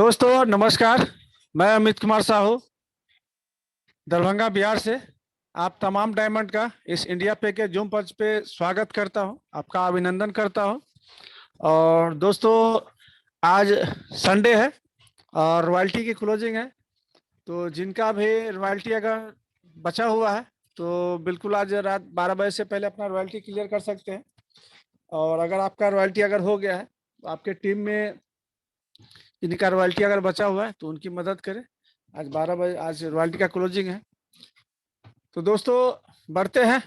दोस्तों नमस्कार। मैं अमित कुमार साहू दरभंगा बिहार से आप तमाम डायमंड का इस इंडिया पे के जूम मंच पे स्वागत करता हूं, आपका अभिनंदन करता हूं। और दोस्तों आज संडे है और रॉयल्टी की क्लोजिंग है, तो जिनका भी रॉयल्टी अगर बचा हुआ है तो बिल्कुल आज रात 12 बजे से पहले अपना रॉयल्टी क्लियर कर सकते हैं। और अगर आपका रॉयल्टी अगर हो गया है तो आपके टीम में जिनका रॉयल्टी अगर बचा हुआ है तो उनकी मदद करें। आज 12 बजे आज रॉयल्टी का क्लोजिंग है। तो दोस्तों बढ़ते हैं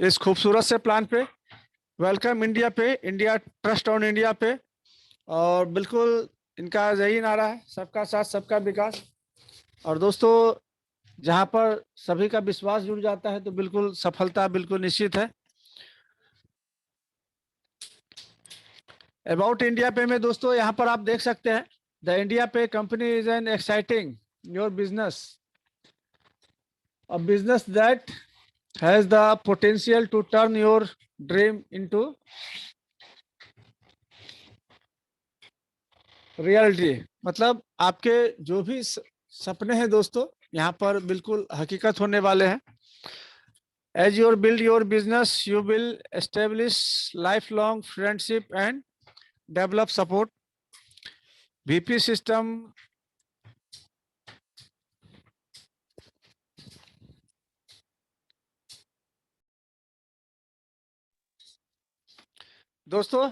इस खूबसूरत से प्लान पे। वेलकम इंडिया पे, इंडिया ट्रस्ट ऑन इंडिया पे। और बिल्कुल इनका यही नारा है, सबका साथ सबका विकास। और दोस्तों जहां पर सभी का विश्वास जुड़ जाता है तो बिल्कुल सफलता बिल्कुल निश्चित है। अबाउट इंडिया पे में दोस्तों यहाँ पर आप देख सकते हैं, द इंडिया पे company is an exciting your business, a business that has the potential to turn your dream into reality। मतलब आपके जो भी सपने हैं दोस्तों यहाँ पर बिल्कुल हकीकत होने वाले हैं। As you build your business, you will establish lifelong friendship and develop support। VP system दोस्तों,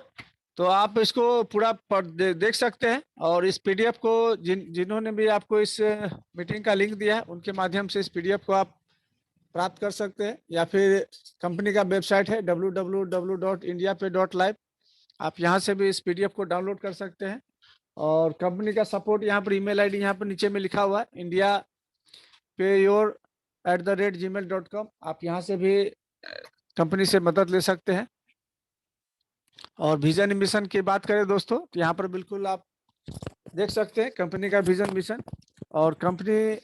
तो आप इसको पूरा देख सकते हैं। और इस पीडीएफ को जिन्होंने भी आपको इस मीटिंग का लिंक दिया है उनके माध्यम से इस पीडीएफ को आप प्राप्त कर सकते हैं, या फिर कंपनी का वेबसाइट है www.indiapay.live। आप यहां से भी इस पीडीएफ को डाउनलोड कर सकते हैं। और कंपनी का सपोर्ट यहाँ पर ईमेल आईडी यहाँ पर नीचे में लिखा हुआ है, indiapayor@gmail.com। आप यहाँ से भी कंपनी से मदद ले सकते हैं। और विजन मिशन की बात करें दोस्तों तो यहाँ पर बिल्कुल आप देख सकते हैं कंपनी का विजन मिशन। और कंपनी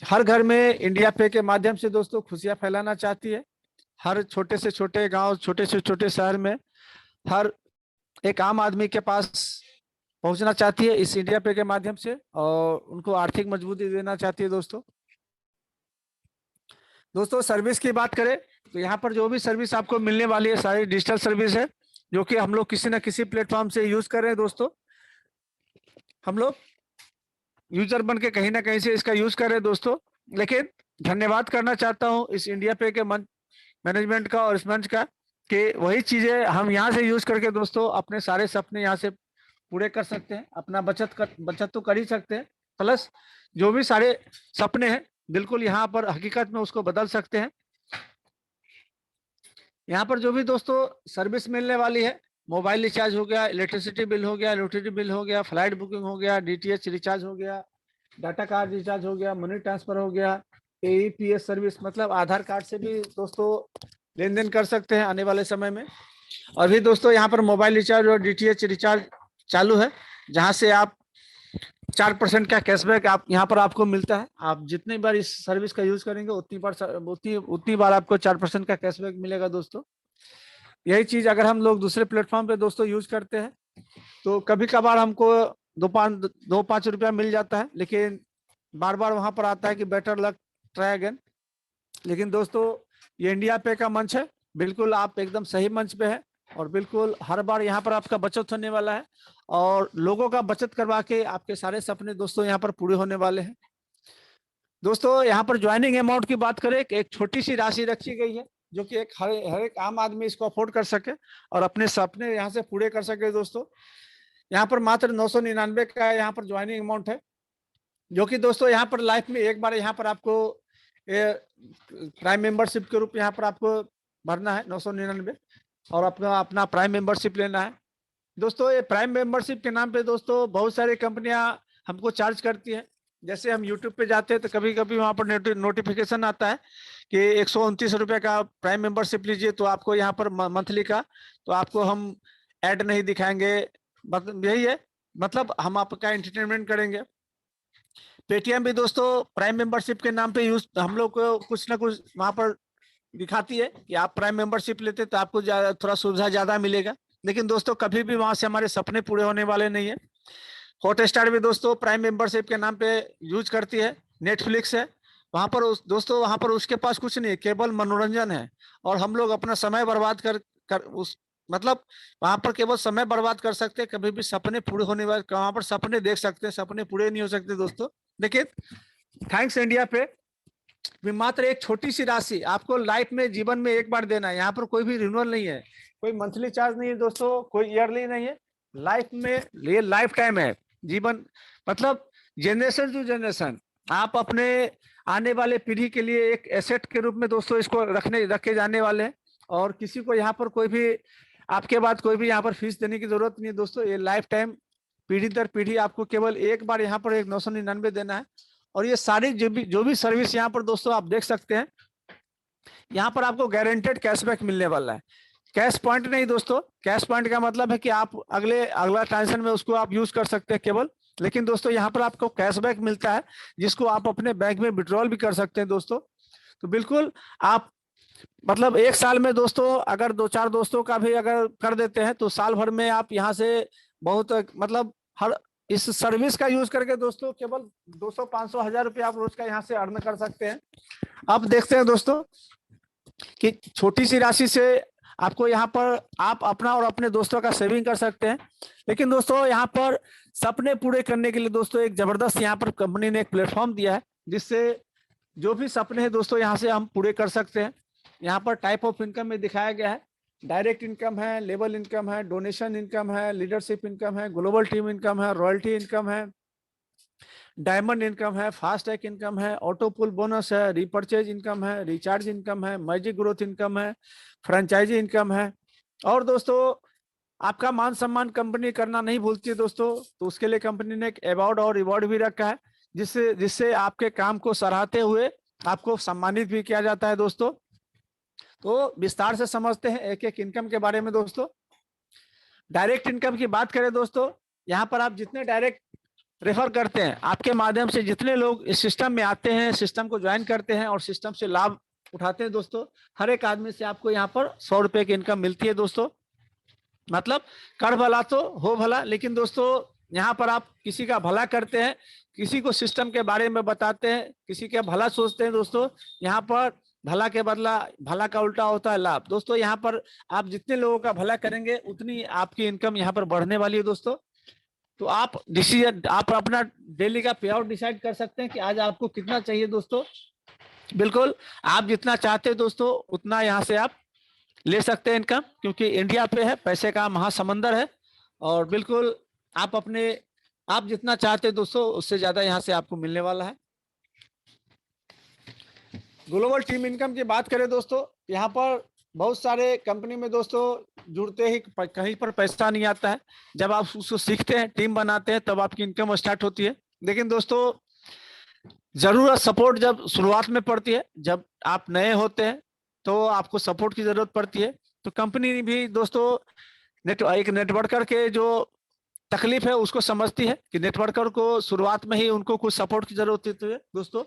हर घर में इंडिया पे के माध्यम से दोस्तों खुशियां फैलाना चाहती है। हर छोटे से छोटे गांव, छोटे से छोटे शहर में हर एक आम आदमी के पास पहुंचना चाहती है इस इंडिया पे के माध्यम से, और उनको आर्थिक मजबूती देना चाहती है। दोस्तों सर्विस की बात करें तो यहाँ पर जो भी सर्विस आपको मिलने वाली है सारी डिजिटल सर्विस है, जो कि हम लोग किसी ना किसी प्लेटफॉर्म से यूज कर रहे हैं। दोस्तों हम लोग यूजर बन के कहीं ना कहीं से इसका यूज कर रहे हैं दोस्तों। लेकिन धन्यवाद करना चाहता हूं इस इंडिया पे के मैनेजमेंट का और इस मंच का, कि वही चीजें हम यहाँ से यूज करके दोस्तों अपने सारे सपने यहाँ से पूरे कर सकते हैं। अपना बचत तो कर ही सकते हैं, प्लस जो भी सारे सपने हैं बिल्कुल यहाँ पर हकीकत में उसको बदल सकते हैं। यहाँ पर जो भी दोस्तों सर्विस मिलने वाली है, मोबाइल रिचार्ज हो गया, इलेक्ट्रिसिटी बिल हो गया, यूटिलिटी बिल हो गया, फ्लाइट बुकिंग हो गया, डीटीएच रिचार्ज हो गया, डाटा कार्ड रिचार्ज हो गया, मनी ट्रांसफर हो गया, एईपीएस सर्विस मतलब आधार कार्ड से भी दोस्तों लेन देन कर सकते हैं आने वाले समय में। और भी दोस्तों यहाँ पर मोबाइल रिचार्ज और डीटीएच रिचार्ज चालू है, जहाँ से आप 4% का कैशबैक आप यहाँ पर आपको मिलता है। आप जितनी बार इस सर्विस का यूज करेंगे उतनी बार आपको 4% का कैशबैक मिलेगा दोस्तों। यही चीज अगर हम लोग दूसरे प्लेटफॉर्म पे दोस्तों यूज करते हैं तो कभी कभार हमको 2-5 रुपया मिल जाता है, लेकिन बार बार वहां पर आता है कि बेटर लक ट्राई अगेन। लेकिन दोस्तों ये इंडिया पे का मंच है, बिल्कुल आप एकदम सही मंच पे है। और बिल्कुल हर बार यहाँ पर आपका बचत होने वाला है, और लोगों का बचत करवा के आपके सारे सपने दोस्तों यहाँ पर पूरे होने वाले हैं। दोस्तों यहाँ पर ज्वाइनिंग अमाउंट की बात करें, एक छोटी सी राशि रखी गई है जो कि हर एक आम आदमी इसको अफोर्ड कर सके और अपने सपने यहाँ से पूरे कर सके। दोस्तों यहाँ पर मात्र 999 का यहाँ पर ज्वाइनिंग अमाउंट है, जो कि दोस्तों यहाँ पर लाइफ में एक बार यहाँ पर आपको प्राइम मेंबरशिप के रूप यहाँ पर आपको भरना है 999, और अपना अपना प्राइम मेंबरशिप लेना है। दोस्तों ये प्राइम मेंबरशिप के नाम पे दोस्तों बहुत सारी कंपनियां हमको चार्ज करती हैं। जैसे हम यूट्यूब पे जाते हैं तो कभी कभी वहां पर नोटिफिकेशन आता है कि 129 रुपए का प्राइम मेंबरशिप लीजिए तो आपको यहाँ पर मंथली का, तो आपको हम ऐड नहीं दिखाएंगे। मतलब यही है, मतलब हम आपका एंटरटेनमेंट करेंगे। पेटीएम भी दोस्तों प्राइम मेंबरशिप के नाम पे यूज हम लोग को कुछ ना कुछ वहां पर दिखाती है कि आप प्राइम मेंबरशिप लेते तो आपको थोड़ा सुविधा ज्यादा मिलेगा। लेकिन दोस्तों कभी भी वहां से हमारे सपने पूरे होने वाले नहीं है। हॉटस्टार भी दोस्तों प्राइम मेंबरशिप के नाम पे यूज करती है, नेटफ्लिक्स है, वहां पर दोस्तों वहां पर उसके पास कुछ नहीं, केवल मनोरंजन है। और हम लोग अपना समय बर्बाद कर उस मतलब वहां पर केवल समय बर्बाद कर सकते हैं, कभी भी सपने पूरे होने वाले वहां पर सपने देख सकते हैं, सपने पूरे नहीं हो सकते दोस्तों। लेकिन थैंक्स इंडिया पे भी मात्र एक छोटी सी राशि आपको लाइफ में जीवन में एक बार देना है। यहाँ पर कोई भी रिन्यूअल नहीं है, कोई मंथली चार्ज नहीं है दोस्तों, कोई ईयरली नहीं है, लाइफ में ये लाइफ टाइम है जीवन, मतलब जनरेशन टू जनरेशन आप अपने आने वाले पीढ़ी के लिए एक एसेट के रूप में दोस्तों इसको रखे जाने वाले हैं। और किसी को यहाँ पर कोई भी आपके बाद कोई भी यहाँ पर फीस देने की जरूरत नहीं है दोस्तों, ये लाइफ टाइम पीढ़ी दर पीढ़ी आपको केवल एक बार यहाँ पर एक 999 देना है। और ये सारी जो भी सर्विस यहाँ पर दोस्तों आप देख सकते हैं, यहाँ पर आपको गारंटेड कैशबैक मिलने वाला है। कैश पॉइंट नहीं दोस्तों, कैश पॉइंट का मतलब है कि आप अगला ट्रांजेक्शन में उसको आप यूज कर सकते हैं केवल, लेकिन दोस्तों यहाँ पर आपको कैशबैक मिलता है जिसको आप अपने बैंक में विड्रॉल भी कर सकते हैं दोस्तों। तो बिल्कुल आप मतलब एक साल में दोस्तों अगर 2-4 दोस्तों का भी अगर कर देते हैं तो साल भर में आप यहाँ से बहुत मतलब हर इस सर्विस का यूज करके दोस्तों केवल 200-500 हज़ार रुपये आप रोज का यहाँ से अर्न कर सकते हैं। अब देखते हैं दोस्तों कि छोटी सी राशि से आपको यहाँ पर आप अपना और अपने दोस्तों का सेविंग कर सकते हैं। लेकिन दोस्तों यहाँ पर सपने पूरे करने के लिए दोस्तों एक जबरदस्त यहाँ पर कंपनी ने एक प्लेटफॉर्म दिया है जिससे जो भी सपने हैं दोस्तों यहाँ से हम पूरे कर सकते हैं। यहाँ पर टाइप ऑफ इनकम में दिखाया गया है, डायरेक्ट इनकम है, लेवल इनकम है, डोनेशन इनकम है, लीडरशिप इनकम है, ग्लोबल टीम इनकम है, रॉयल्टी इनकम है, डायमंड इनकम है, फास्ट टैग इनकम है, ऑटो पुल बोनस है, रिपर्चेज इनकम है, रिचार्ज इनकम है, मैजिक ग्रोथ इनकम है, फ्रेंचाइजी इनकम है। और दोस्तों आपका मान सम्मान कंपनी करना नहीं भूलती है दोस्तों, तो उसके लिए कंपनी ने एक अवार्ड और रिवॉर्ड भी रखा है जिससे जिससे आपके काम को सराहते हुए आपको सम्मानित भी किया जाता है दोस्तों। तो विस्तार से समझते हैं एक एक इनकम के बारे में दोस्तों। डायरेक्ट इनकम की बात करें दोस्तों, यहाँ पर आप जितने डायरेक्ट रेफर करते हैं, आपके माध्यम से जितने लोग इस सिस्टम में आते हैं, सिस्टम को ज्वाइन करते हैं और सिस्टम से लाभ उठाते हैं दोस्तों, हर एक आदमी से आपको यहाँ पर 100 रुपए की इनकम मिलती है दोस्तों। मतलब कर भला तो हो भला, लेकिन दोस्तों यहाँ पर आप किसी का भला करते हैं, किसी को सिस्टम के बारे में बताते हैं, किसी का भला सोचते हैं दोस्तों, यहाँ पर भला के बदला भला का उल्टा होता है लाभ। दोस्तों यहाँ पर आप जितने लोगों का भला करेंगे उतनी आपकी इनकम यहाँ पर बढ़ने वाली है दोस्तों। तो आप डिसीजन आप अपना डेली का पे आउट डिसाइड कर सकते हैं कि आज आपको कितना चाहिए दोस्तों। बिल्कुल आप जितना चाहते हैं दोस्तों उतना यहाँ से आप ले सकते हैं इनकम, क्योंकि इंडिया पे है, पैसे का महासमंदर है। और बिल्कुल आप जितना चाहते हैं दोस्तों उससे ज्यादा यहाँ से आपको मिलने वाला है। ग्लोबल टीम इनकम की बात करें दोस्तों, यहाँ पर बहुत सारे कंपनी में दोस्तों जुड़ते ही कहीं पर पैसा नहीं आता है, जब आप उसको सीखते हैं, टीम बनाते हैं, तब आपकी इनकम स्टार्ट होती है। लेकिन दोस्तों जरूरत सपोर्ट जब शुरुआत में पड़ती है, जब आप नए होते हैं तो आपको सपोर्ट की जरूरत पड़ती है। तो कंपनी भी दोस्तों एक नेटवर्कर के जो तकलीफ है उसको समझती है कि नेटवर्कर को शुरुआत में ही उनको कुछ सपोर्ट की जरूरत होती है दोस्तों।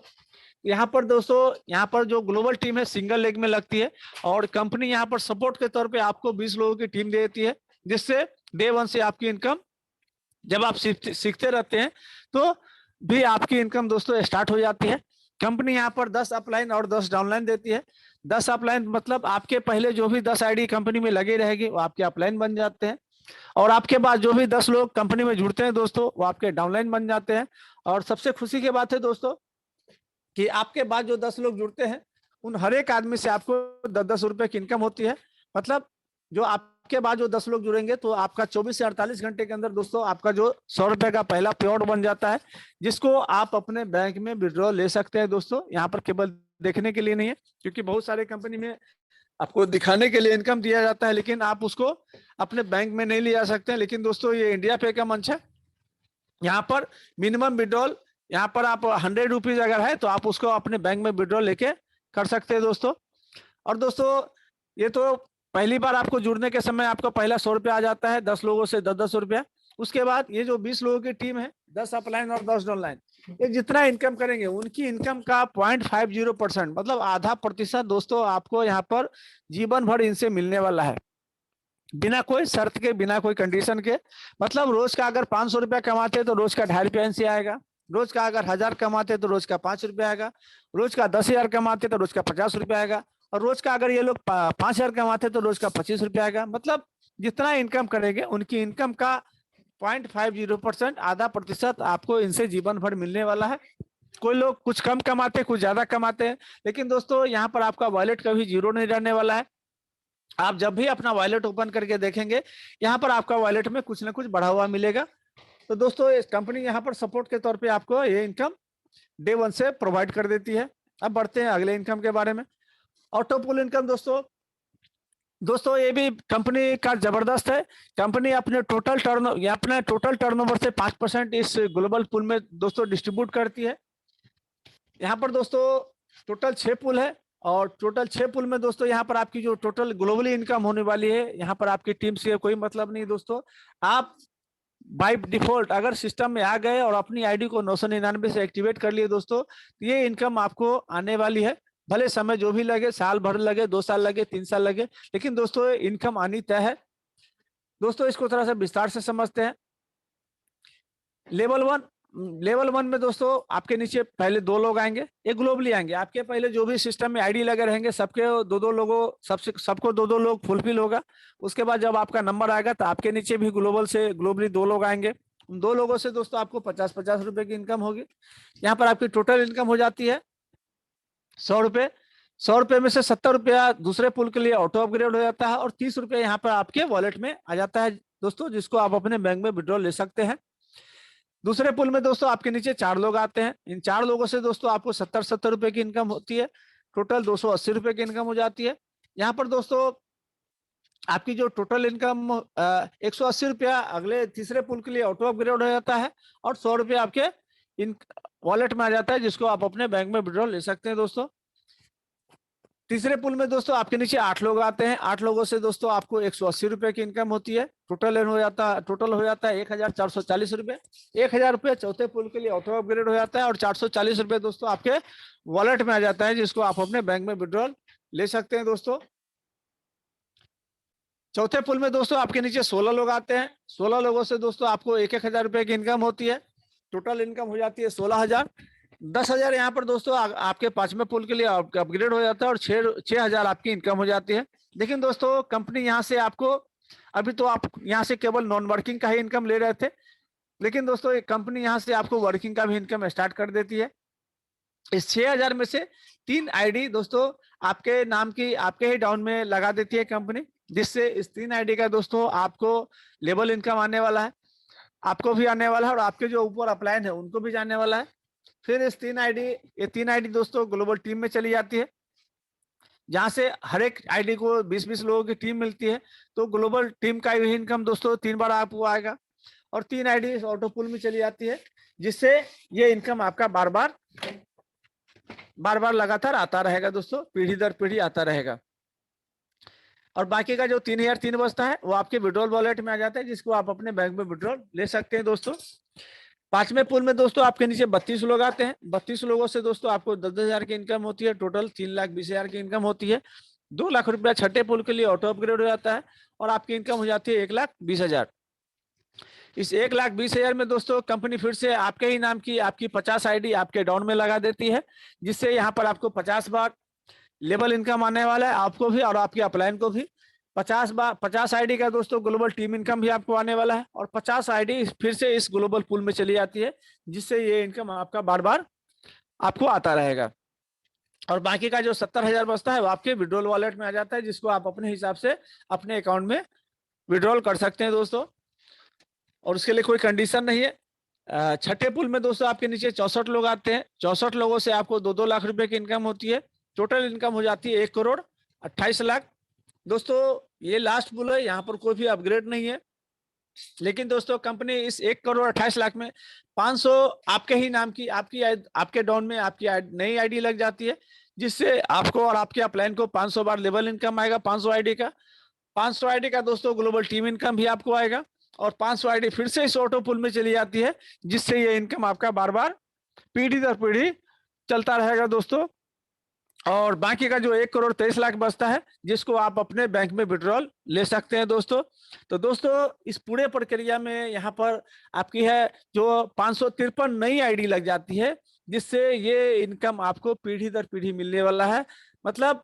यहाँ पर दोस्तों यहाँ पर जो ग्लोबल टीम है सिंगल लेग में लगती है और कंपनी यहाँ पर सपोर्ट के तौर पे आपको 20 लोगों की टीम देती है, जिससे डे 1 से आपकी इनकम जब आप सीखते रहते हैं तो भी आपकी इनकम दोस्तों स्टार्ट हो जाती है। कंपनी यहाँ पर 10 अपलाइन और 10 डाउनलाइन देती है। 10 अपलाइन मतलब आपके पहले जो भी 10 आईडी कंपनी में लगे रहेगी वो आपके अपलाइन बन जाते हैं, और आपके बाद जो भी 10 लोग कंपनी में जुड़ते हैं दोस्तों वो आपके डाउनलाइन बन जाते हैं। और सबसे खुशी की बात है दोस्तों कि आपके बाद जो 10 लोग जुड़ते हैं उन हर एक आदमी से आपको 10-10 रुपए की इनकम होती है। मतलब जो आपके बाद जो 10 लोग जुड़ेंगे तो आपका 24 से 48 घंटे के अंदर दोस्तों आपका जो 100 रुपए का पहला पेआउट बन जाता है, जिसको आप अपने बैंक में विड्रॉ ले सकते हैं दोस्तों। यहाँ पर केवल देखने के लिए नहीं है, क्योंकि बहुत सारे कंपनी में आपको दिखाने के लिए इनकम दिया जाता है लेकिन आप उसको अपने बैंक में नहीं ले जा सकते। लेकिन दोस्तों ये इंडिया पे का मंच है, यहाँ पर मिनिमम विड्रॉल यहाँ पर आप 100 रुपीज अगर है तो आप उसको अपने बैंक में विड्रॉल लेके कर सकते हैं दोस्तों। और दोस्तों ये तो पहली बार आपको जुड़ने के समय आपको पहला 100 रुपया आ जाता है, 10 लोगों से 10-10 रुपया। उसके बाद ये जो 20 लोगों की टीम है, 10 अपलाइन और 10 डाउनलाइन, ये जितना इनकम करेंगे उनकी इनकम का 0.50% मतलब आधा प्रतिशत दोस्तों आपको यहाँ पर जीवन भर इनसे मिलने वाला है। बिना कोई शर्त के, बिना कोई कंडीशन के। मतलब रोज का अगर 500 रुपया कमाते हैं तो रोज का 2.5 रुपया एनसी आएगा। रोज का अगर 1000 कमाते हैं तो रोज का 5 रुपया आएगा। रोज का 10,000 कमाते हैं तो रोज का 50 रुपया आएगा। और रोज का अगर ये लोग 5,000 कमाते हैं तो रोज का 25 रुपया आएगा। मतलब जितना इनकम करेंगे उनकी इनकम का 0.50%, आधा प्रतिशत आपको इनसे जीवन भर मिलने वाला है। कोई लोग कुछ कम कमाते हैं, कुछ ज्यादा कमाते हैं, लेकिन दोस्तों यहाँ पर आपका वॉलेट कभी जीरो नहीं रहने वाला है। आप जब भी अपना वॉलेट ओपन करके देखेंगे, यहाँ पर आपका वॉलेट में कुछ ना कुछ बढ़ा हुआ मिलेगा। तो दोस्तों इस कंपनी यहाँ पर सपोर्ट के तौर पे आपको ये इनकम डे 1 से प्रोवाइड कर देती है। अब बढ़ते हैं अगले इनकम के बारे में। ऑटो पुल इनकम दोस्तों ये भी कंपनी का जबरदस्त है। कंपनी अपने टोटल टर्नओवर से 5% इस ग्लोबल पुल में दोस्तों डिस्ट्रीब्यूट करती है। यहाँ पर दोस्तों टोटल 6 पुल है, और टोटल 6 पुल में दोस्तों यहाँ पर आपकी जो टोटल ग्लोबली इनकम होने वाली है, यहाँ पर आपकी टीम से कोई मतलब नहीं दोस्तों। आप बाय डिफॉल्ट अगर सिस्टम में आ गए और अपनी आईडी को 999 से एक्टिवेट कर लिए दोस्तों, तो ये इनकम आपको आने वाली है। भले समय जो भी लगे, साल भर लगे, 2 साल लगे, 3 साल लगे, लेकिन दोस्तों इनकम आनी तय है। दोस्तों इसको थोड़ा सा विस्तार से समझते हैं। लेवल वन में दोस्तों आपके नीचे पहले 2 लोग आएंगे, ये ग्लोबली आएंगे। आपके पहले जो भी सिस्टम में आईडी लगे रहेंगे सबके 2-2 लोगों सबको 2-2 लोग फुलफिल होगा। उसके बाद जब आपका नंबर आएगा तो आपके नीचे भी ग्लोबली 2 लोग आएंगे। उन 2 लोगों से दोस्तों आपको 50-50 रुपए की इनकम होगी। यहाँ पर आपकी टोटल इनकम हो जाती है 100 रुपए। 100 रुपए में से 70 रुपया दूसरे पुल के लिए ऑटो अपग्रेड हो जाता है, और 30 रुपया यहाँ पर आपके वॉलेट में आ जाता है दोस्तों, जिसको आप अपने बैंक में विड्रॉल ले सकते हैं। दूसरे पुल में दोस्तों आपके नीचे 4 लोग आते हैं। इन 4 लोगों से दोस्तों आपको 70 रुपए की इनकम होती है। टोटल 280 रुपए की इनकम हो जाती है। यहाँ पर दोस्तों आपकी जो टोटल इनकम 180 रुपया अगले तीसरे पुल के लिए ऑटो अपग्रेड हो जाता है, और 100 रुपया आपके इन वॉलेट में आ जाता है, जिसको आप अपने बैंक में विड्रॉल ले सकते हैं दोस्तों। तीसरे पुल में दोस्तों आपके नीचे 8 लोग आते हैं। 8 लोगों से दोस्तों आपको 180 रुपए की इनकम होती है। टोटल हो जाता है 1440 रुपए। 1000 रुपए चौथे पुल के लिए ऑटो अपग्रेड हो जाता है, और 440 रुपए दोस्तों आपके वॉलेट में आ जाता है, जिसको आप अपने बैंक में विड्रॉल ले सकते हैं दोस्तों। चौथे पुल में दोस्तों आपके नीचे 16 लोग आते हैं। 16 लोगों से दोस्तों आपको 1,000 रुपए की इनकम होती है। टोटल इनकम हो जाती है 16,000। 10,000 यहाँ पर दोस्तों आपके 5वें पुल के लिए अपग्रेड हो जाता है, और 6,000 आपकी इनकम हो जाती है। लेकिन दोस्तों कंपनी यहाँ से आपको, अभी तो आप यहाँ से केवल नॉन वर्किंग का ही इनकम ले रहे थे, लेकिन दोस्तों एक कंपनी यहाँ से आपको वर्किंग का भी इनकम स्टार्ट कर देती है। इस 6,000 में से 3 आईडी दोस्तों आपके नाम की आपके ही डाउन में लगा देती है कंपनी, जिससे इस 3 आईडी का दोस्तों आपको लेवल इनकम आने वाला है, आपको भी आने वाला है, और आपके जो ऊपर अपलाइन है उनको भी जाने वाला है। फिर ये 3 आईडी दोस्तों ग्लोबल टीम में चली जाती है, जहां से हर एक आईडी को 20-20 लोगों की टीम मिलती है। तो ग्लोबल टीम का भी इनकम दोस्तों 3 बार आपको आएगा, और 3 आईडी इस ऑटो पुल में चली जाती है, जिससे ये इनकम आपका बार बार लगातार आता रहेगा दोस्तों, पीढ़ी दर पीढ़ी आता रहेगा। और बाकी का जो 3,003 बचता है वो आपके विड्रॉल वॉलेट में आ जाता है, जिसको आप अपने बैंक में विड्रॉल ले सकते हैं दोस्तों। 5वें पुल में दोस्तों आपके नीचे 32 लोग आते हैं। 32 लोगों से दोस्तों आपको 10,000 की इनकम होती है। टोटल 3,20,000 की इनकम होती है। 2 लाख रुपया छठे पुल के लिए ऑटो अपग्रेड हो जाता है, और आपकी इनकम हो जाती है 1,20,000। इस 1,20,000 में दोस्तों कंपनी फिर से आपके ही नाम की आपकी 50 आईडी आपके डाउन में लगा देती है, जिससे यहाँ पर आपको 50 बार लेवल इनकम आने वाला है, आपको भी और आपके अपलाइन को भी। 50 आईडी का दोस्तों ग्लोबल टीम इनकम भी आपको आने वाला है, और 50 आईडी फिर से इस ग्लोबल पूल में चली जाती है, जिससे ये इनकम आपका बार बार आपको आता रहेगा। और बाकी का जो 70,000 बचता है वो आपके विड्रॉल वॉलेट में आ जाता है, जिसको आप अपने हिसाब से अपने अकाउंट में विड्रॉल कर सकते हैं दोस्तों, और उसके लिए कोई कंडीशन नहीं है। छठे पुल में दोस्तों आपके नीचे 64 लोग आते हैं। 64 लोगों से आपको 2-2 लाख रुपए की इनकम होती है। टोटल इनकम हो जाती है 1,28,00,000। दोस्तों ये लास्ट पुल है, यहाँ पर कोई भी अपग्रेड नहीं है, लेकिन दोस्तों कंपनी इस 1,28,00,000 में 500 आपके ही नाम की आपके डाउन में आपकी नई आईडी लग जाती है, जिससे आपको और आपके अपलाइन को 500 बार लेवल इनकम आएगा। 500 आईडी का दोस्तों ग्लोबल टीम इनकम भी आपको आएगा, और 500 आईडी फिर से इस ऑटो पुल में चली जाती है, जिससे ये इनकम आपका बार बार पीढ़ी दर पीढ़ी चलता रहेगा दोस्तों। और बाकी का जो 1,23,00,000 बचता है, जिसको आप अपने बैंक में विड्रॉल ले सकते हैं दोस्तों। तो दोस्तों इस पूरे प्रक्रिया में यहाँ पर आपकी है जो 553 नई आईडी लग जाती है, जिससे ये इनकम आपको पीढ़ी दर पीढ़ी मिलने वाला है। मतलब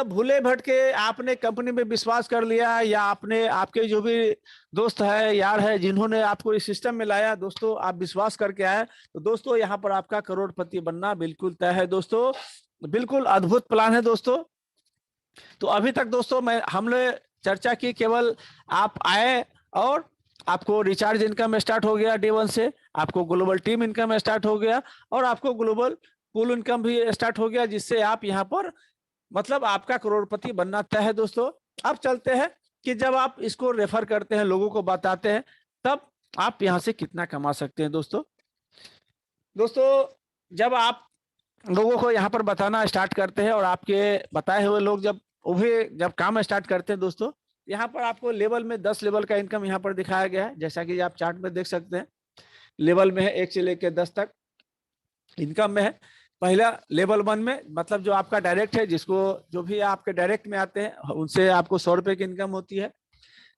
भूले भटके आपने कंपनी में विश्वास कर लिया, या आपने आपके जो भी दोस्त है, यार है, जिन्होंने आपको इस सिस्टम में लाया, दोस्तों आप विश्वास करके आए, तो दोस्तों यहाँ पर आपका करोड़पति बनना बिल्कुल तय है दोस्तों। बिल्कुल अद्भुत प्लान है दोस्तों। तो अभी तक दोस्तों हमने चर्चा की, केवल आप आए और आपको रिचार्ज इनकम स्टार्ट हो गया डे 1 से, आपको ग्लोबल टीम इनकम स्टार्ट हो गया, और आपको ग्लोबल पूल इनकम भी स्टार्ट हो गया, जिससे आप यहाँ पर मतलब आपका करोड़पति बनना तय है दोस्तों। अब चलते हैं कि जब आप इसको रेफर करते हैं, लोगों को बताते हैं, तब आप यहाँ से कितना कमा सकते हैं दोस्तों। जब आप लोगों को यहाँ पर बताना स्टार्ट करते हैं, और आपके बताए हुए लोग जब काम स्टार्ट करते हैं दोस्तों, यहाँ पर आपको लेवल में 10 लेवल का इनकम यहाँ पर दिखाया गया है, जैसा कि आप चार्ट में देख सकते हैं। लेवल में है 1 से लेकर 10 तक इनकम में है। पहला लेवल 1 में मतलब जो आपका डायरेक्ट है, जिसको जो भी आपके डायरेक्ट में आते हैं उनसे आपको 100 रुपए की इनकम होती है।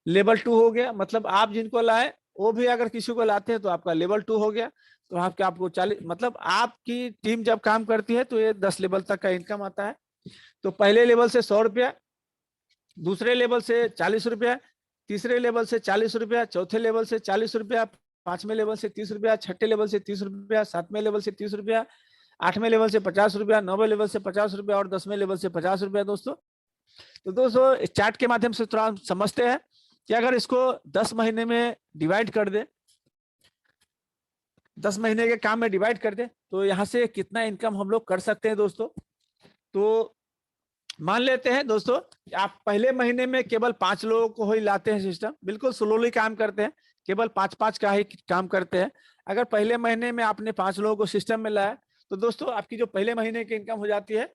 लेवल 2 हो गया, मतलब आप जिनको लाए वो भी अगर किसी को लाते हैं तो आपका लेवल 2 हो गया। तो आपको 40 मतलब आपकी टीम जब काम करती है तो ये 10 लेवल तक का इनकम आता है। तो पहले लेवल से 100 रुपया, दूसरे लेवल से 40 रुपया, तीसरे लेवल से 40 रुपया, चौथे लेवल से 40 रुपया, 5वें लेवल से 30 रुपया, 6ठे लेवल से 30 रुपया, 7वें लेवल से 30 रुपया, 8वें लेवल से 50 रुपया, 9वें लेवल से 50 रुपया और 10वें लेवल से 50 रुपया दोस्तों। तो दोस्तों इस चार्ट के माध्यम से थोड़ा समझते हैं कि अगर इसको 10 महीने में डिवाइड कर दे, 10 महीने के काम में डिवाइड कर दे, तो यहाँ से कितना इनकम हम लोग कर सकते हैं दोस्तों। तो मान लेते हैं दोस्तों आप पहले महीने में केवल 5 लोगों को ही लाते हैं, सिस्टम बिल्कुल स्लोली काम करते हैं, केवल 5-5 का ही काम करते हैं। अगर पहले महीने में आपने 5 लोगों को सिस्टम में लाया, तो दोस्तों आपकी जो पहले महीने की इनकम हो जाती है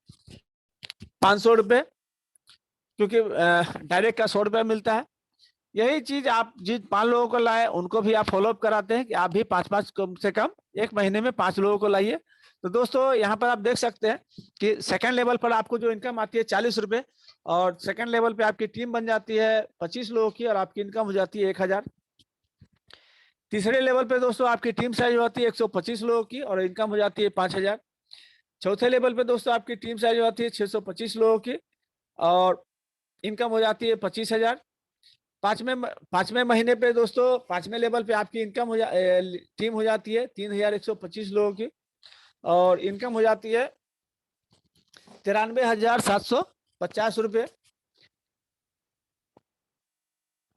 500 रुपए, क्योंकि डायरेक्ट का 100 रुपया मिलता है। यही चीज आप जिन 5 लोगों को लाए उनको भी आप फॉलोअप कराते हैं कि आप भी 5-5 कम से कम एक महीने में 5 लोगों को लाइए। तो दोस्तों यहाँ पर आप देख सकते हैं कि सेकंड लेवल पर आपको जो इनकम आती है 40 रुपए, और सेकंड लेवल पे आपकी टीम बन जाती है 25 लोगों की, और आपकी इनकम हो जाती है 1000। तीसरे लेवल पे दोस्तों आपकी टीम साइज होती है 125 लोगों की, और इनकम हो जाती है 5000। चौथे लेवल पे दोस्तों आपकी टीम साइज होती है 625 लोगों की, और इनकम हो जाती है 25,000। पांचवें महीने पे दोस्तों 5वें लेवल पे आपकी इनकम टीम हो जाती है 3125 लोगों की, और इनकम हो जाती है 93,750 रुपये।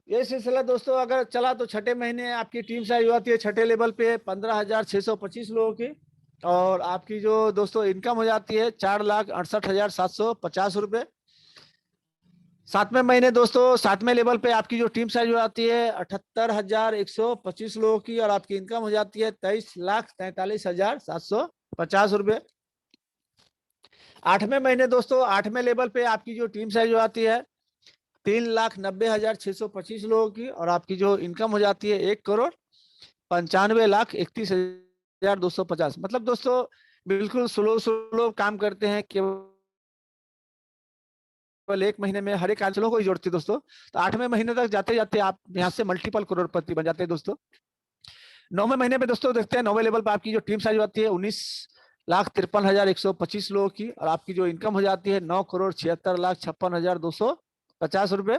ये सिलसिला दोस्तों अगर चला तो छठे महीने आपकी टीम साइज होती है छठे लेवल पे 15,625 लोगों की, और आपकी जो दोस्तों इनकम हो जाती है 4,68,750 रुपये। 7वें महीने दोस्तों 7वें लेवल पे आपकी जो टीम साइज हो जाती है 78,125 लोगों की, और आपकी इनकम हो जाती है 23,43,750 रुपये। 8वें महीने दोस्तों 8वें लेवल पे आपकी जो टीम साइज हो जाती है 3,90,625 लोगों की, और आपकी जो इनकम हो जाती है 1,95,31,250। मतलब दोस्तों बिल्कुल स्लो काम करते हैं, केवल एक महीने में हर एक आंचलों को ही जोड़ती है दोस्तों। तो 8वें महीने तक जाते जाते आप यहाँ से मल्टीपल करोड़पति बन जाते हैं दोस्तों। 9वें महीने में दोस्तों देखते हैं 9वें लेवल पर आपकी जो टीम साइज होती है 19,53,125 लोगों की, और आपकी जो इनकम हो जाती है 9,76,56,250 रुपए।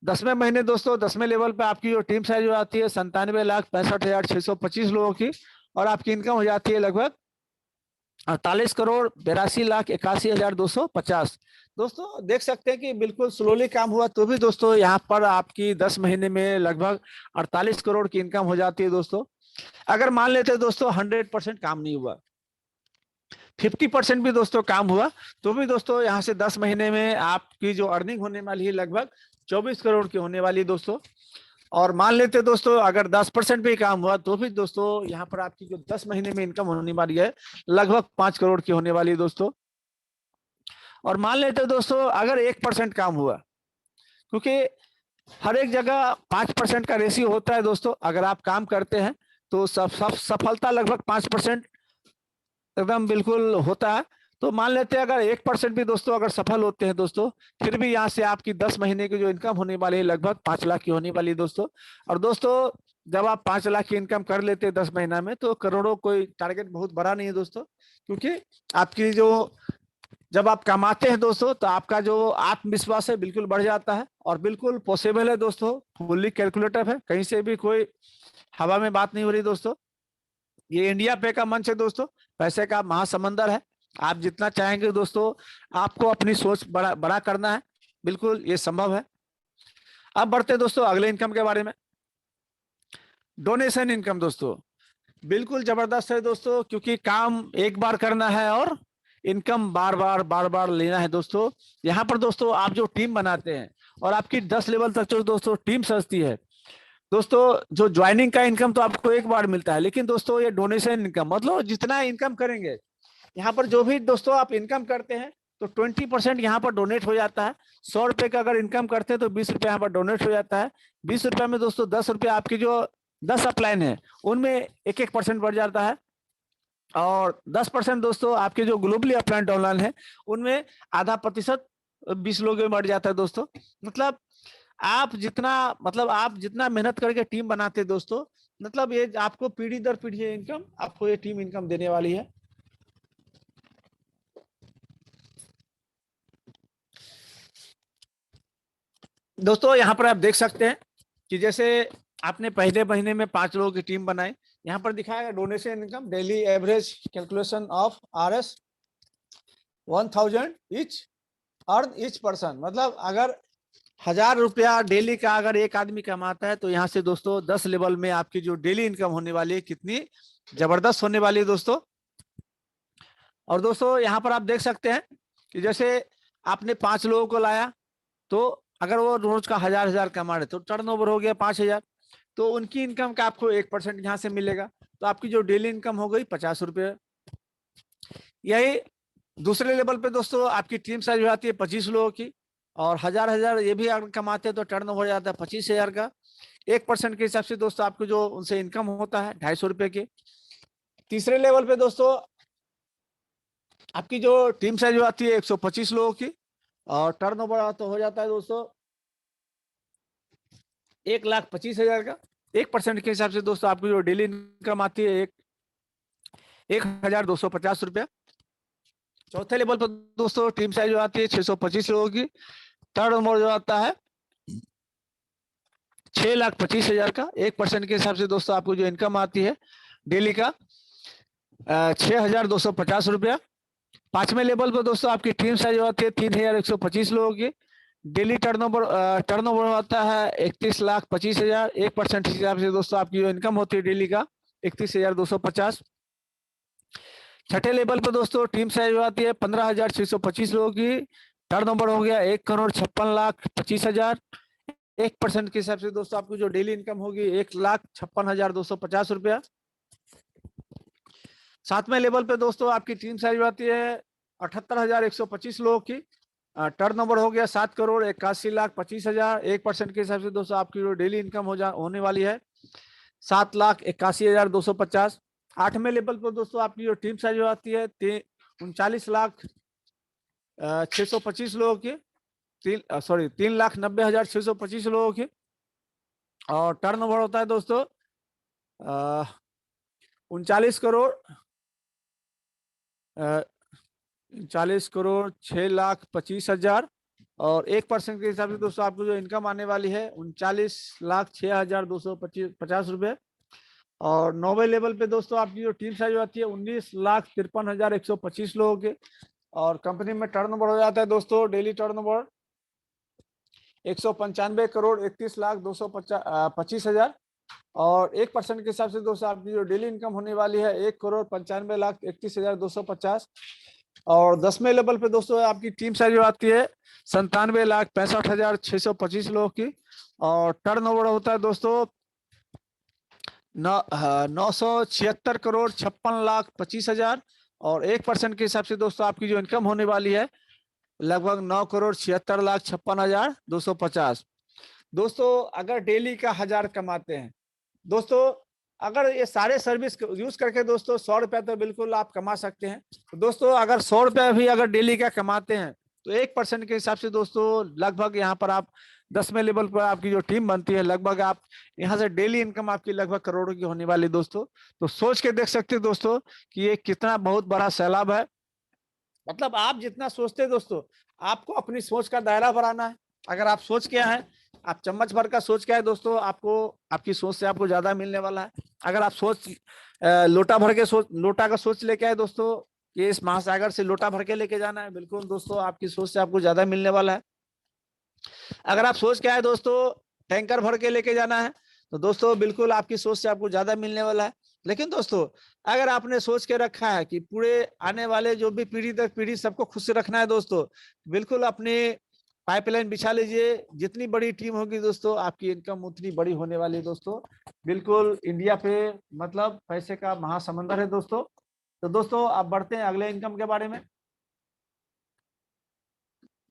10वें महीने दोस्तों 10वें लेवल पे आपकी जो टीम साइज हो जाती है 97,65,625 लोगों की, और आपकी इनकम हो जाती है लगभग 48,82,81,250। दोस्तों देख सकते हैं कि बिल्कुल स्लोली काम हुआ, तो भी दोस्तों यहाँ पर आपकी 10 महीने में लगभग 48 करोड़ की इनकम हो जाती है दोस्तों। अगर मान लेते हैं दोस्तों 100% काम नहीं हुआ, 50% भी दोस्तों काम हुआ, तो भी दोस्तों यहाँ से 10 महीने में आपकी जो अर्निंग होने वाली है लगभग 24 करोड़ की होने वाली दोस्तों। और मान लेते दोस्तों अगर 10% भी काम हुआ, तो भी दोस्तों यहाँ पर आपकी जो 10 महीने में इनकम होने वाली है लगभग 5 करोड़ की होने वाली है दोस्तों। और मान लेते दोस्तों अगर 1% काम हुआ, क्योंकि हर एक जगह 5% का रेशियो होता है दोस्तों। अगर आप काम करते हैं तो सफलता लगभग 5% एकदम बिल्कुल होता है। तो मान लेते हैं अगर 1% भी दोस्तों अगर सफल होते हैं दोस्तों, फिर भी यहाँ से आपकी 10 महीने की जो इनकम होने वाली है लगभग 5 लाख की होने वाली है दोस्तों। और दोस्तों जब आप 5 लाख की इनकम कर लेते हैं 10 महीना में, तो करोड़ों कोई टारगेट बहुत बड़ा नहीं है दोस्तों, क्योंकि आपकी जो जब आप कमाते हैं दोस्तों तो आपका जो आत्मविश्वास है बिल्कुल बढ़ जाता है, और बिल्कुल पॉसिबल है दोस्तों, फुल्ली कैलकुलेटर है, कहीं से भी कोई हवा में बात नहीं हो रही दोस्तों। ये इंडिया पे का मंच है दोस्तों, पैसे का महासमंदर है। आप जितना चाहेंगे दोस्तों, आपको अपनी सोच बड़ा बड़ा करना है, बिल्कुल ये संभव है। अब बढ़ते हैं दोस्तों अगले इनकम के बारे में। डोनेशन इनकम दोस्तों बिल्कुल जबरदस्त है दोस्तों, क्योंकि काम एक बार करना है और इनकम बार बार लेना है दोस्तों। यहाँ पर दोस्तों आप जो टीम बनाते हैं और आपकी 10 लेवल तक जो दोस्तों टीम सजती है दोस्तों, जो ज्वाइनिंग का इनकम तो आपको एक बार मिलता है, लेकिन दोस्तों ये डोनेशन इनकम मतलब जितना इनकम करेंगे, यहाँ पर जो भी दोस्तों आप इनकम करते हैं तो 20% यहाँ पर डोनेट हो जाता है। 100 रुपए का अगर इनकम करते हैं तो 20 रुपए यहाँ पर डोनेट हो जाता है। 20 रुपए में दोस्तों 10 रुपए आपकी जो 10 अपलाइन है उनमें 1% बढ़ जाता है, और 10% दोस्तों आपके जो ग्लोबली अपलाइन डाउनलाइन है उनमें आधा प्रतिशत 20 लोगों में बढ़ जाता है दोस्तों। मतलब आप जितना मेहनत करके टीम बनाते हैं दोस्तों, मतलब ये आपको पीढ़ी दर पीढ़ी इनकम आपको ये टीम इनकम देने वाली है। दोस्तों यहाँ पर आप देख सकते हैं कि जैसे आपने पहले महीने में 5 लोगों की टीम बनाई, यहाँ पर दिखाया donation income daily average calculation of RS 1000 each earn each person. मतलब अगर 1000 रुपया डेली का अगर एक आदमी कमाता है, तो यहाँ से दोस्तों 10 लेवल में आपकी जो डेली इनकम होने वाली है कितनी जबरदस्त होने वाली है दोस्तों। और दोस्तों यहाँ पर आप देख सकते हैं कि जैसे आपने 5 लोगों को लाया, तो अगर वो रोज का 1000 कमा रहे तो टर्नओवर हो गया 5000, तो उनकी इनकम का आपको 1% यहाँ से मिलेगा, तो आपकी जो डेली इनकम हो गई 50 रुपये। यही दूसरे लेवल पे दोस्तों आपकी टीम साइज हो जाती है 25 लोगों की, और 1000 ये भी अगर कमाते हैं तो टर्न हो जाता है 25,000 का। 1% के हिसाब से दोस्तों आपको जो उनसे इनकम होता है 250 रुपए के। तीसरे लेवल पे दोस्तों आपकी जो टीम साइज हो जाती है 125 लोगों की, और टर्न ओवर तो हो जाता है दोस्तों 1,25,000 का। 1% के हिसाब से दोस्तों आपकी जो डेली इनकम आती है 1,250 रुपया। चौथे लेवल पर दोस्तों टीम साइज जो आती है 625 लोगों की, थर्ड ओवर जो आता है 6,25,000 का। 1% के हिसाब से दोस्तों आपको जो इनकम आती है डेली का 6,250 रुपया। पांचवें लेवल पर दोस्तों आपकी टीम साइज होती है 3,125 लोगों की, डेली टर्नओवर होता है 31,25,000। 1% हिसाब से दोस्तों आपकी जो इनकम होती है डेली का 31,250। छठे लेवल पर दोस्तों टीम साइज आती है 15,625 लोगों की, टर्नओवर हो गया 1,56,25,000। 1% के हिसाब से दोस्तों आपकी जो डेली इनकम होगी 1,56,250 रुपया। सातवें लेवल पे दोस्तों आपकी टीम साइज आती है 78,125 लोगों की, टर्नओवर हो गया 7,81,25,000। 1% के हिसाब से दोस्तों आपकी जो डेली इनकम होने वाली है 7,81,250। आठवें लेवल पर दोस्तों आपकी जो टीम साइज आती है 39,625 लोगों की, 3,90,625 लोगों की, और टर्नओवर होता है दोस्तों 39,6,25,000। और 1% के हिसाब से दोस्तों आपको जो इनकम आने वाली है 39,06,250 रुपए। और 9वें लेवल पे दोस्तों आपकी जो टीम साइज आती है 19,53,125 लोगों के, और कंपनी में टर्नओवर हो जाता है दोस्तों डेली टर्नओवर 195,31,02,25,000। और 1% के हिसाब से दोस्तों आपकी जो डेली इनकम होने वाली है 1,95,31,250। और 10वें लेवल पे दोस्तों आपकी टीम साइज आती है 97,65,625 लोगों की, और टर्नओवर होता है दोस्तों 976,56,25,000। और 1% के हिसाब से दोस्तों आपकी जो इनकम होने वाली है लगभग 9,76,56,250। दोस्तों अगर डेली का 1000 कमाते हैं दोस्तों, अगर ये सारे सर्विस यूज करके दोस्तों 100 रुपया तो बिल्कुल आप कमा सकते हैं। तो दोस्तों अगर 100 रुपया भी अगर डेली का कमाते हैं तो 1% के हिसाब से दोस्तों लगभग यहाँ पर आप 10वें लेवल पर आपकी जो टीम बनती है, लगभग आप यहाँ से डेली इनकम आपकी लगभग करोड़ों की होने वाली दोस्तों। तो सोच के देख सकते हैं दोस्तों कि ये कितना बहुत बड़ा सैलाब है। मतलब आप जितना सोचते हैं दोस्तों, आपको अपनी सोच का दायरा बढ़ाना है। अगर आप सोच क्या है, आप चम्मच भर का सोच क्या है दोस्तों, आपको आपकी सोच से आपको ज्यादा मिलने वाला है। अगर आप सोच लोटा भर के सोच, लोटा का सोच लेके आए दोस्तों, ये इस महासागर से लोटा भर के लेके जाना है, बिल्कुल दोस्तों आपकी सोच से आपको ज्यादा मिलने वाला है। अगर आप सोच क्या है दोस्तों, टैंकर भर के लेके जाना है, तो दोस्तों बिल्कुल आपकी सोच से आपको ज्यादा मिलने वाला है। लेकिन दोस्तों अगर आपने सोच के रखा है कि पूरे आने वाले जो भी पीढ़ी तक पीढ़ी सबको खुश रखना है दोस्तों, बिल्कुल अपनी पाइपलाइन बिछा लीजिए। जितनी बड़ी टीम होगी दोस्तों, आपकी इनकम उतनी बड़ी होने वाली है दोस्तों। बिल्कुल इंडिया पे मतलब पैसे का महासमुंदर है दोस्तों। तो दोस्तों आप बढ़ते हैं अगले इनकम के बारे में।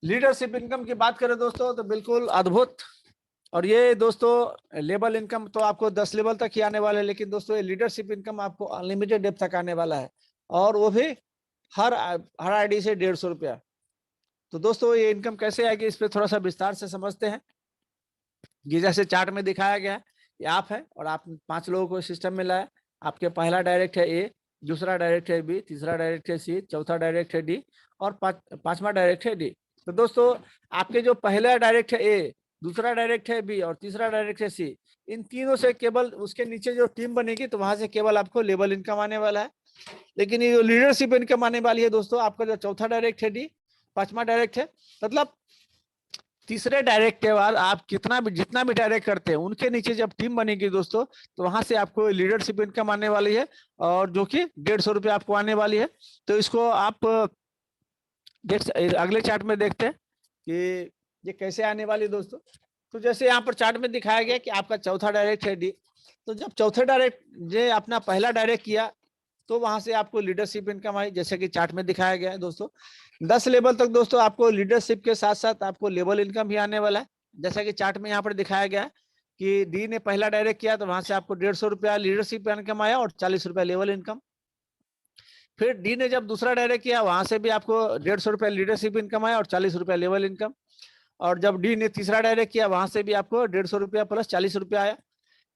लीडरशिप इनकम की बात करें दोस्तों तो बिल्कुल अद्भुत। और ये दोस्तों लेवल इनकम तो आपको 10 लेवल तक ही आने वाला है, लेकिन दोस्तों ये लीडरशिप इनकम आपको अनलिमिटेड डेप्थ तक आने वाला है, और वो भी हर आईडी से 150 रुपया। तो दोस्तों ये इनकम कैसे आएगी, इस पर थोड़ा सा विस्तार से समझते हैं। ये जैसे चार्ट में दिखाया गया है, ये आप है और आप 5 लोगों को सिस्टम में लाया। आपके पहला डायरेक्ट है ए, दूसरा डायरेक्ट है बी, तीसरा डायरेक्ट है सी, चौथा डायरेक्ट है डी, और पांचवा डायरेक्ट है डी। तो दोस्तों आपके जो पहला डायरेक्ट है ए, दूसरा डायरेक्ट है बी और तीसरा डायरेक्ट है सी, इन तीनों से केवल उसके नीचे जो टीम बनेगी तो वहां से केवल आपको लेवल इनकम आने वाला है। लेकिन ये जो लीडरशिप इनकम आने वाली है दोस्तों, आपका जो चौथा डायरेक्ट है डी, पांचवा डायरेक्ट है, मतलब तीसरे डायरेक्ट के बाद आप कितना भी जितना भी डायरेक्ट करते हैं उनके नीचे जब टीम बनेगी दोस्तों, तो वहां से आपको लीडरशिप इनकम आने वाली है, और जो कि 150 रुपये आपको आने वाली है। तो इसको आप अगले चार्ट में देखते हैं कि ये कैसे आने वाली है दोस्तों। तो जैसे यहाँ पर चार्ट में दिखाया गया कि आपका चौथा डायरेक्ट है डी, तो जब चौथे डायरेक्ट जे अपना पहला डायरेक्ट किया तो वहां से आपको लीडरशिप इनकम आई, जैसे कि चार्ट में दिखाया गया है दोस्तों। 10 लेवल तक दोस्तों आपको लीडरशिप के साथ साथ आपको लेवल इनकम भी आने वाला है। जैसा कि चार्ट में यहाँ पर दिखाया गया है कि डी ने पहला डायरेक्ट किया तो वहां से आपको 150 रुपया लीडरशिप इनकम आया और 40 रुपया लेवल इनकम। फिर डी ने जब दूसरा डायरेक्ट किया वहां से भी आपको 150 रुपया लीडरशिप इनकम आया और 40 रुपया लेवल इनकम। और जब डी ने तीसरा डायरेक्ट किया वहां से भी आपको 150 रुपया प्लस 40 रुपया आया।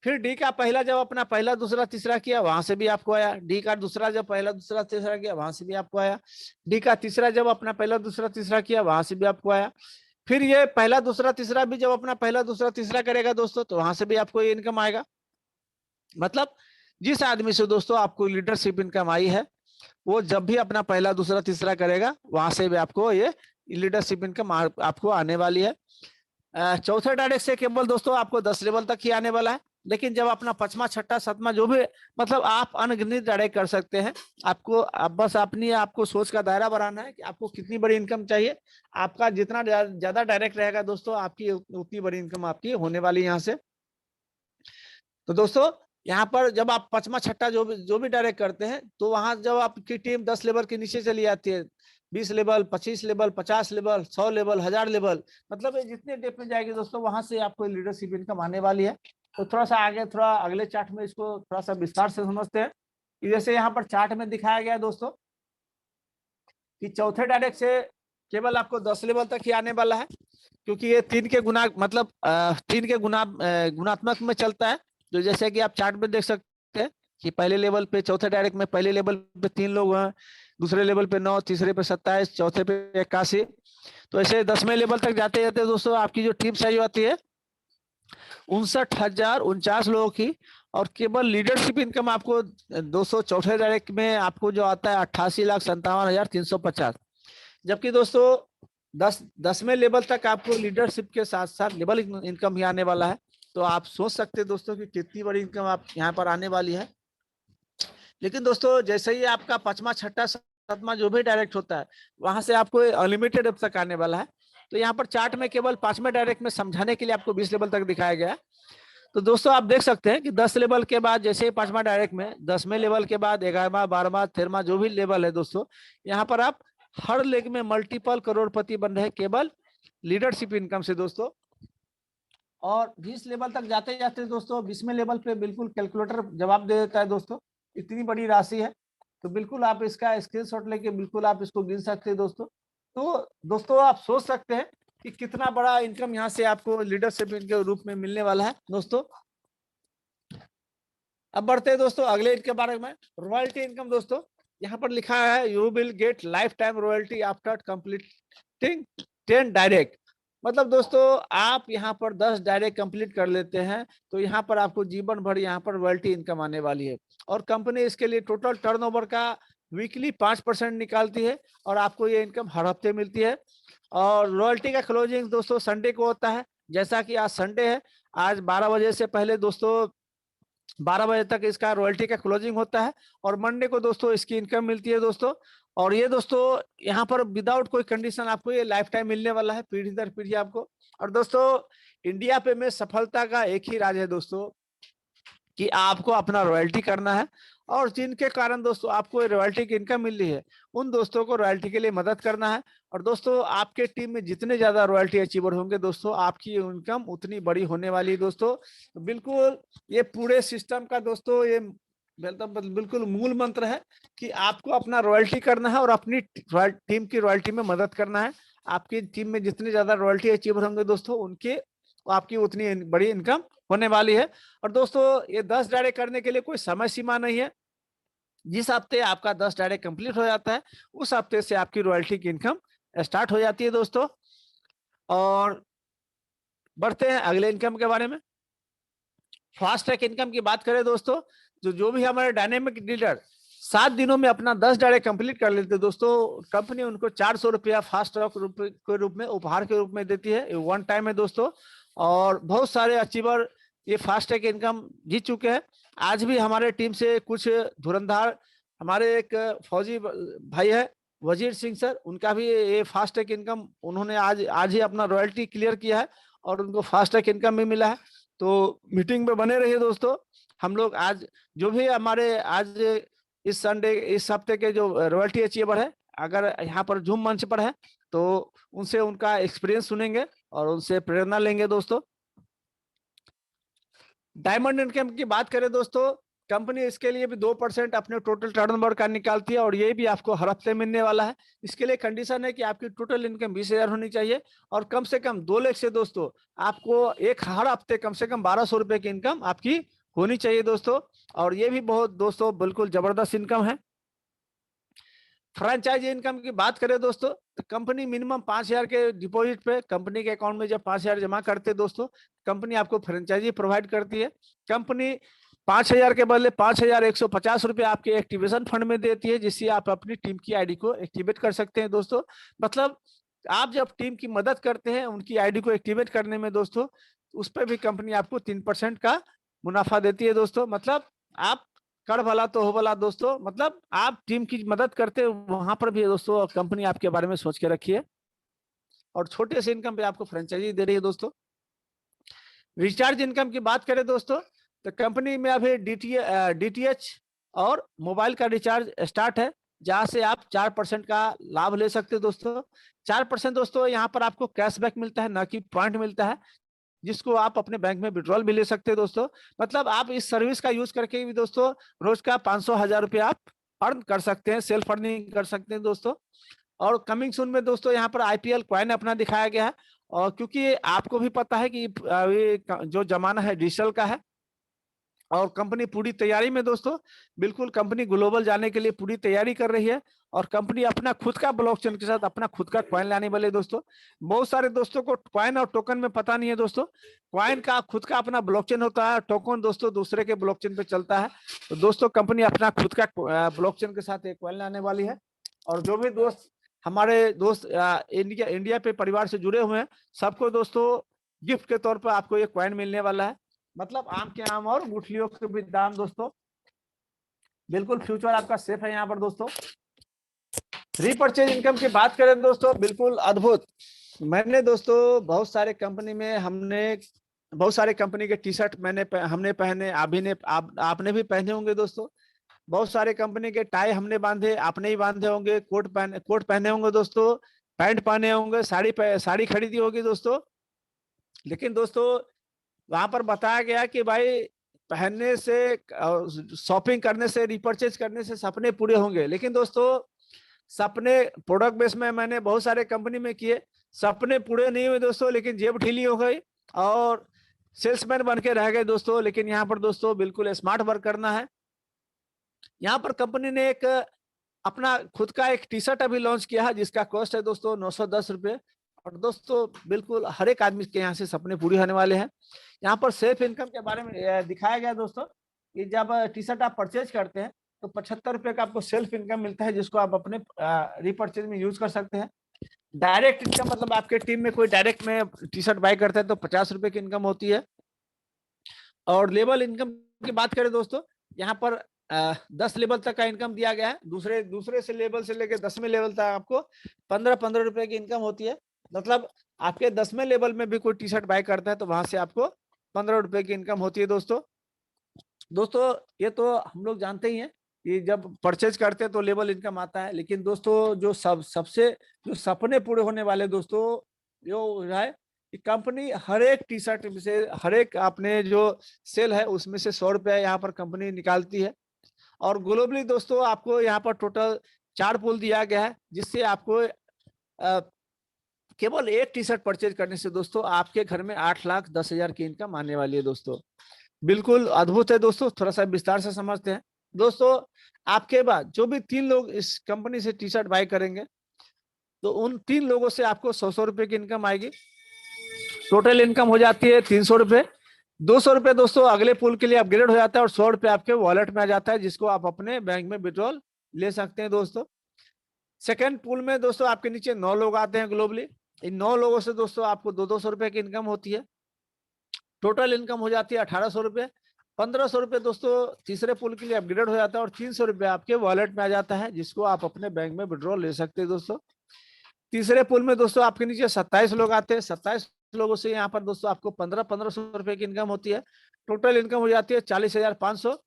फिर डी का पहला जब अपना पहला दूसरा तीसरा किया वहां से भी आपको आया। डी का दूसरा जब पहला दूसरा तीसरा किया वहां से भी आपको आया। डी का तीसरा जब अपना पहला दूसरा तीसरा किया वहां से भी आपको आया। फिर ये पहला दूसरा तीसरा भी जब अपना पहला दूसरा तीसरा करेगा दोस्तों, तो वहां से भी आपको ये इनकम आएगा। मतलब जिस आदमी से दोस्तों आपको लीडरशिप इनकम आई है, वो जब भी अपना पहला दूसरा तीसरा करेगा वहां से भी आपको ये लीडरशिप इनकम आपको आने वाली है। चौथे डायरेक्ट से केवल दोस्तों आपको 10 लेवल तक ही आने वाला है। लेकिन जब अपना पांचवा छठा सातवां जो भी, मतलब आप अनगिनत डायरेक्ट कर सकते हैं। आपको आप बस अपनी आपको सोच का दायरा बढ़ाना है कि आपको कितनी बड़ी इनकम चाहिए। आपका जितना ज्यादा डायरेक्ट रहेगा दोस्तों, आपकी उतनी बड़ी इनकम आपकी होने वाली यहाँ से। तो दोस्तों यहाँ पर जब आप पांचवा छठा जो भी डायरेक्ट करते हैं, तो वहां जब आपकी टीम 10 लेवल के नीचे चली जाती है, 20 level, 25 level, 50 level, 100 level, 1000 level, मतलब जितने डेप में जाएगी दोस्तों वहां से आपको लीडरशिप इनकम आने वाली है। तो थोड़ा सा आगे थोड़ा अगले चार्ट में इसको थोड़ा सा विस्तार से समझते हैं कि जैसे यहाँ पर चार्ट में दिखाया गया है दोस्तों कि चौथे डायरेक्ट से केवल आपको 10 लेवल तक ही आने वाला है, क्योंकि ये 3 के गुना मतलब 3 के गुणात्मक में चलता है। तो जैसे कि आप चार्ट में देख सकते हैं कि पहले लेवल पे चौथे डायरेक्ट में पहले लेवल पे 3 लोग हैं, दूसरे लेवल पे 9, तीसरे पे 27, चौथे पे 81। तो ऐसे 10वें लेवल तक जाते जाते दोस्तों आपकी जो टीम साइज आती है 59,049 लोगों की। और केवल लीडरशिप इनकम आपको 200 चौथे डायरेक्ट में आपको जो आता है 88,57,350। जबकि दोस्तों 10वें लेवल तक आपको लीडरशिप के साथ साथ लेवल इनकम भी आने वाला है। तो आप सोच सकते हैं दोस्तों कि कितनी बड़ी इनकम आप यहाँ पर आने वाली है। लेकिन दोस्तों जैसे ही आपका पांचवा छठा सातवां जो भी डायरेक्ट होता है वहां से आपको अनलिमिटेड तक आने वाला है। तो यहाँ पर चार्ट में केवल 5वें डायरेक्ट में समझाने के लिए आपको 20 लेवल तक दिखाया गया है। तो दोस्तों आप देख सकते हैं कि 10 लेवल के बाद जैसे ही 5वां डायरेक्ट में 10वें लेवल के बाद 11वां 12वां 13वां जो भी लेवल है दोस्तों, यहाँ पर आप हर लेग में मल्टीपल करोड़पति बन रहे केवल लीडरशिप इनकम से दोस्तों। और 20 लेवल तक जाते जाते दोस्तों 20वें लेवल पे बिल्कुल कैलकुलेटर जवाब दे देता है दोस्तों, इतनी बड़ी राशि है। तो बिल्कुल आप इसका स्क्रीनशॉट लेके बिल्कुल आप इसको गिन सकते हैं दोस्तों। तो दोस्तों आप सोच सकते हैं कि कितना बड़ा इनकम यहाँ से आपको लीडरशिप के रूप में मिलने वाला है दोस्तों। अब बढ़ते हैं दोस्तों अगले इनके बारे में, रॉयल्टी इनकम दोस्तों। यहाँ पर लिखा है you will get life time royalty after completing 10 direct. मतलब दोस्तों आप यहाँ पर 10 डायरेक्ट कंप्लीट कर लेते हैं तो यहाँ पर आपको जीवन भर यहाँ पर रॉयल्टी इनकम आने वाली है। और कंपनी इसके लिए टोटल टर्नओवर का वीकली 5% निकालती है और आपको ये इनकम हर हफ्ते मिलती है। और रॉयल्टी का क्लोजिंग दोस्तों संडे को होता है, जैसा कि आज संडे है, आज 12 बजे से पहले दोस्तों 12 बजे तक इसका रॉयल्टी का क्लोजिंग होता है और मंडे को दोस्तों इसकी इनकम मिलती है दोस्तों। और ये दोस्तों यहाँ पर विदाउट कोई कंडीशन आपको ये लाइफ टाइम मिलने वाला है, पीढ़ी दर पीढ़ी आपको। और दोस्तों इंडिया पे में सफलता का एक ही राज है दोस्तों कि आपको अपना रॉयल्टी करना है। और जिनके कारण दोस्तों आपको रॉयल्टी की इनकम मिल रही है उन दोस्तों को रॉयल्टी के लिए मदद करना है। और दोस्तों आपके टीम में जितने ज्यादा रॉयल्टी अचीवर होंगे दोस्तों आपकी इनकम उतनी बड़ी होने वाली है दोस्तों। तो बिल्कुल ये पूरे सिस्टम का दोस्तों ये बिल्कुल मूल मंत्र है कि आपको अपना रॉयल्टी करना है और अपनी टीम की रॉयल्टी में मदद करना है। आपकी टीम में जितने ज्यादा रॉयल्टी अचीवर होंगे दोस्तों उनके आपकी उतनी बड़ी इनकम होने वाली है। और दोस्तों ये 10 डायरेक्ट करने के लिए कोई समय सीमा नहीं है, जिस हफ्ते आपका 10 डायरेक्ट कंप्लीट हो जाता है उस हफ्ते से आपकी रॉयल्टी की इनकम स्टार्ट हो जाती है दोस्तों। और बढ़ते हैं अगले इनकम के बारे में। फास्ट ट्रैक इनकम की बात करें दोस्तों, जो भी हमारे डायनेमिक लीडर 7 दिनों में अपना 10 डायरेक्ट कंप्लीट कर लेते दोस्तों, कंपनी उनको 400 रुपया फास्ट ट्रैक के रूप में उपहार के रूप में देती है, वन टाइम है दोस्तों। और बहुत सारे अचीवर ये फास्ट ट्रैक इनकम जीत चुके हैं। आज भी हमारे टीम से कुछ धुरंधार, हमारे एक फौजी भाई है वजीर सिंह सर, उनका भी ये फास्ट ट्रैक इनकम उन्होंने आज आज ही अपना रॉयल्टी क्लियर किया है और उनको फास्ट ट्रैक इनकम भी मिला है। तो मीटिंग में बने रहिए दोस्तों। हम लोग आज जो भी हमारे आज इस संडे इस हफ्ते के जो रॉयल्टी अचीवर है अगर यहाँ पर जूम मंच पर है तो उनसे उनका एक्सपीरियंस सुनेंगे और उनसे प्रेरणा लेंगे दोस्तों। डायमंड इनकम की बात करें दोस्तों, कंपनी इसके लिए भी 2% अपने टोटल टर्नओवर का निकालती है और ये भी आपको हर हफ्ते मिलने वाला है। इसके लिए कंडीशन है कि आपकी टोटल इनकम 20,000 होनी चाहिए और कम से कम 2 लाख से दोस्तों आपको एक हर हफ्ते कम से कम 1200 रुपए की इनकम आपकी होनी चाहिए दोस्तों। और ये भी बहुत दोस्तों बिल्कुल जबरदस्त इनकम है। फ्रेंचाइजी इनकम की बात करें दोस्तों तो कंपनी मिनिमम 5,000 के डिपॉजिट पे कंपनी के अकाउंट में जब 5,000 जमा करते दोस्तों कंपनी आपको फ्रेंचाइजी प्रोवाइड करती है। कंपनी 5,000 के बदले 5,150 रुपए आपके एक्टिवेशन फंड में देती है, जिससे आप अपनी टीम की आईडी को एक्टिवेट कर सकते हैं दोस्तों। मतलब आप जब टीम की मदद करते हैं उनकी आईडी को एक्टिवेट करने में दोस्तों उस पर भी कंपनी आपको 3% का मुनाफा देती है दोस्तों। मतलब आप कर भला तो हो भला दोस्तों, मतलब आप टीम की मदद करते वहां पर भी दोस्तों कंपनी आपके बारे में सोच के रखी है और छोटे से इनकम पे आपको फ्रेंचाइजी दे रही है दोस्तों। रिचार्ज इनकम की बात करें दोस्तों तो कंपनी में अभी डीटीएच और मोबाइल का रिचार्ज स्टार्ट है, जहां से आप 4% का लाभ ले सकते हैं दोस्तों। 4% दोस्तों यहाँ पर आपको कैशबैक मिलता है, ना कि पॉइंट मिलता है, जिसको आप अपने बैंक में विड्रॉल भी ले सकते हैं दोस्तों। मतलब आप इस सर्विस का यूज करके भी दोस्तों रोज का 500,000 रुपया आप अर्न कर सकते हैं, सेल्फ अर्निंग कर सकते हैं दोस्तों। और कमिंग सून में दोस्तों यहाँ पर आईपीएल कॉइन अपना दिखाया गया है। और क्योंकि आपको भी पता है कि ये जो जमाना है डिजिटल का है और कंपनी पूरी तैयारी में दोस्तों, बिल्कुल कंपनी ग्लोबल जाने के लिए पूरी तैयारी कर रही है और कंपनी अपना खुद का ब्लॉकचेन के साथ अपना खुद का कॉइन लाने वाले दोस्तों। बहुत सारे दोस्तों को कॉइन और टोकन में पता नहीं है दोस्तों, कॉइन का खुद का अपना ब्लॉकचेन होता है, टोकन दोस्तों दूसरे के ब्लॉकचेन पे चलता है। तो दोस्तों कंपनी अपना खुद का ब्लॉकचेन के साथ एक कॉइन लाने वाली है। और जो भी दोस्त हमारे दोस्त इंडिया पे परिवार से जुड़े हुए हैं सबको दोस्तों गिफ्ट के तौर पर आपको ये कॉइन मिलने वाला है। मतलब आम के आम और गुठलियों के भी दाम दोस्तों, बिल्कुल फ्यूचर आपका सेफ है यहाँ पर दोस्तों। रीपरचेज इनकम की बात करें दोस्तों, बिल्कुल अद्भुत। मैंने दोस्तों बहुत सारे कंपनी में बहुत सारे कंपनी के टी शर्ट हमने पहने, आपने भी पहने होंगे दोस्तों। बहुत सारे कंपनी के टाई हमने बांधे, आपने ही बांधे होंगे, कोट पहने होंगे दोस्तों, पैंट पहने होंगे, साड़ी खरीदी होगी दोस्तों। लेकिन दोस्तों वहां पर बताया गया कि भाई पहनने से, शॉपिंग करने से, रिपर्चेज करने से सपने पूरे होंगे। लेकिन दोस्तों सपने प्रोडक्ट बेस में मैंने बहुत सारे कंपनी में किए, सपने पूरे नहीं हुए दोस्तों, लेकिन जेब ढीली हो गई और सेल्समैन बन के रह गए दोस्तों। लेकिन यहाँ पर दोस्तों बिल्कुल स्मार्ट वर्क करना है। यहाँ पर कंपनी ने एक अपना खुद का एक टी शर्ट अभी लॉन्च किया है, जिसका कॉस्ट है दोस्तों 910 रुपये। और दोस्तों बिल्कुल हर एक आदमी के यहाँ से सपने पूरे होने वाले हैं। यहाँ पर सेल्फ इनकम के बारे में दिखाया गया दोस्तों कि जब टी शर्ट आप परचेज करते हैं तो 75 रुपये का आपको सेल्फ इनकम मिलता है, जिसको आप अपने रिपर्चेज में यूज कर सकते हैं। डायरेक्ट इनकम मतलब आपके टीम में कोई डायरेक्ट में टी शर्ट बाय करता है तो 50 रुपये की इनकम होती है। और लेवल इनकम की बात करें दोस्तों, यहाँ पर 10 लेवल तक का इनकम दिया गया है। दूसरे दूसरे से लेवल से लेकर 10वें लेवल तक आपको 15-15 रुपए की इनकम होती है। मतलब आपके 10वें लेवल में भी कोई टी शर्ट बाय करता है तो वहां से आपको 15 रुपए की इनकम होती है दोस्तों। दोस्तों ये तो हम लोग जानते ही हैं कि जब परचेज करते हैं तो लेवल इनकम आता है। लेकिन दोस्तों जो सबसे जो सपने पूरे होने वाले दोस्तों जो है कि कंपनी हर एक टी शर्ट में से, हर एक अपने जो सेल है उसमें से 100 रुपया यहाँ पर कंपनी निकालती है। और ग्लोबली दोस्तों आपको यहाँ पर टोटल 4 पूल दिया गया है, जिससे आपको केवल एक टी शर्ट परचेज करने से दोस्तों आपके घर में 8,10,000 की इनकम आने वाली है दोस्तों। बिल्कुल अद्भुत है दोस्तों। थोड़ा सा विस्तार से समझते हैं दोस्तों। आपके बाद जो भी 3 लोग इस कंपनी से टी शर्ट बाय करेंगे तो उन 3 लोगों से आपको 100 रुपए की इनकम आएगी। टोटल इनकम हो जाती है 300 रुपए। 200 रुपए दोस्तों अगले पुल के लिए अपग्रेड हो जाता है और 100 रुपए आपके वॉलेट में आ जाता है, जिसको आप अपने बैंक में विड्रॉल ले सकते हैं दोस्तों। सेकंड पुल में दोस्तों आपके नीचे 9 लोग आते हैं ग्लोबली। इन 9 लोगों से दोस्तों आपको 200 रुपए की इनकम होती है। टोटल इनकम हो जाती है 1800 रुपए। 1500 रुपए दोस्तों तीसरे पुल के लिए अपग्रेड हो जाता है और 300 रुपए आपके वॉलेट में आ जाता है, जिसको आप अपने बैंक में विड्रॉल ले सकते हैं दोस्तों। तीसरे पुल में दोस्तों आपके नीचे 27 लोग आते हैं। 27 लोगों से यहाँ पर दोस्तों आपको 1500 रुपए की इनकम होती है। टोटल इनकम हो जाती है 40,500।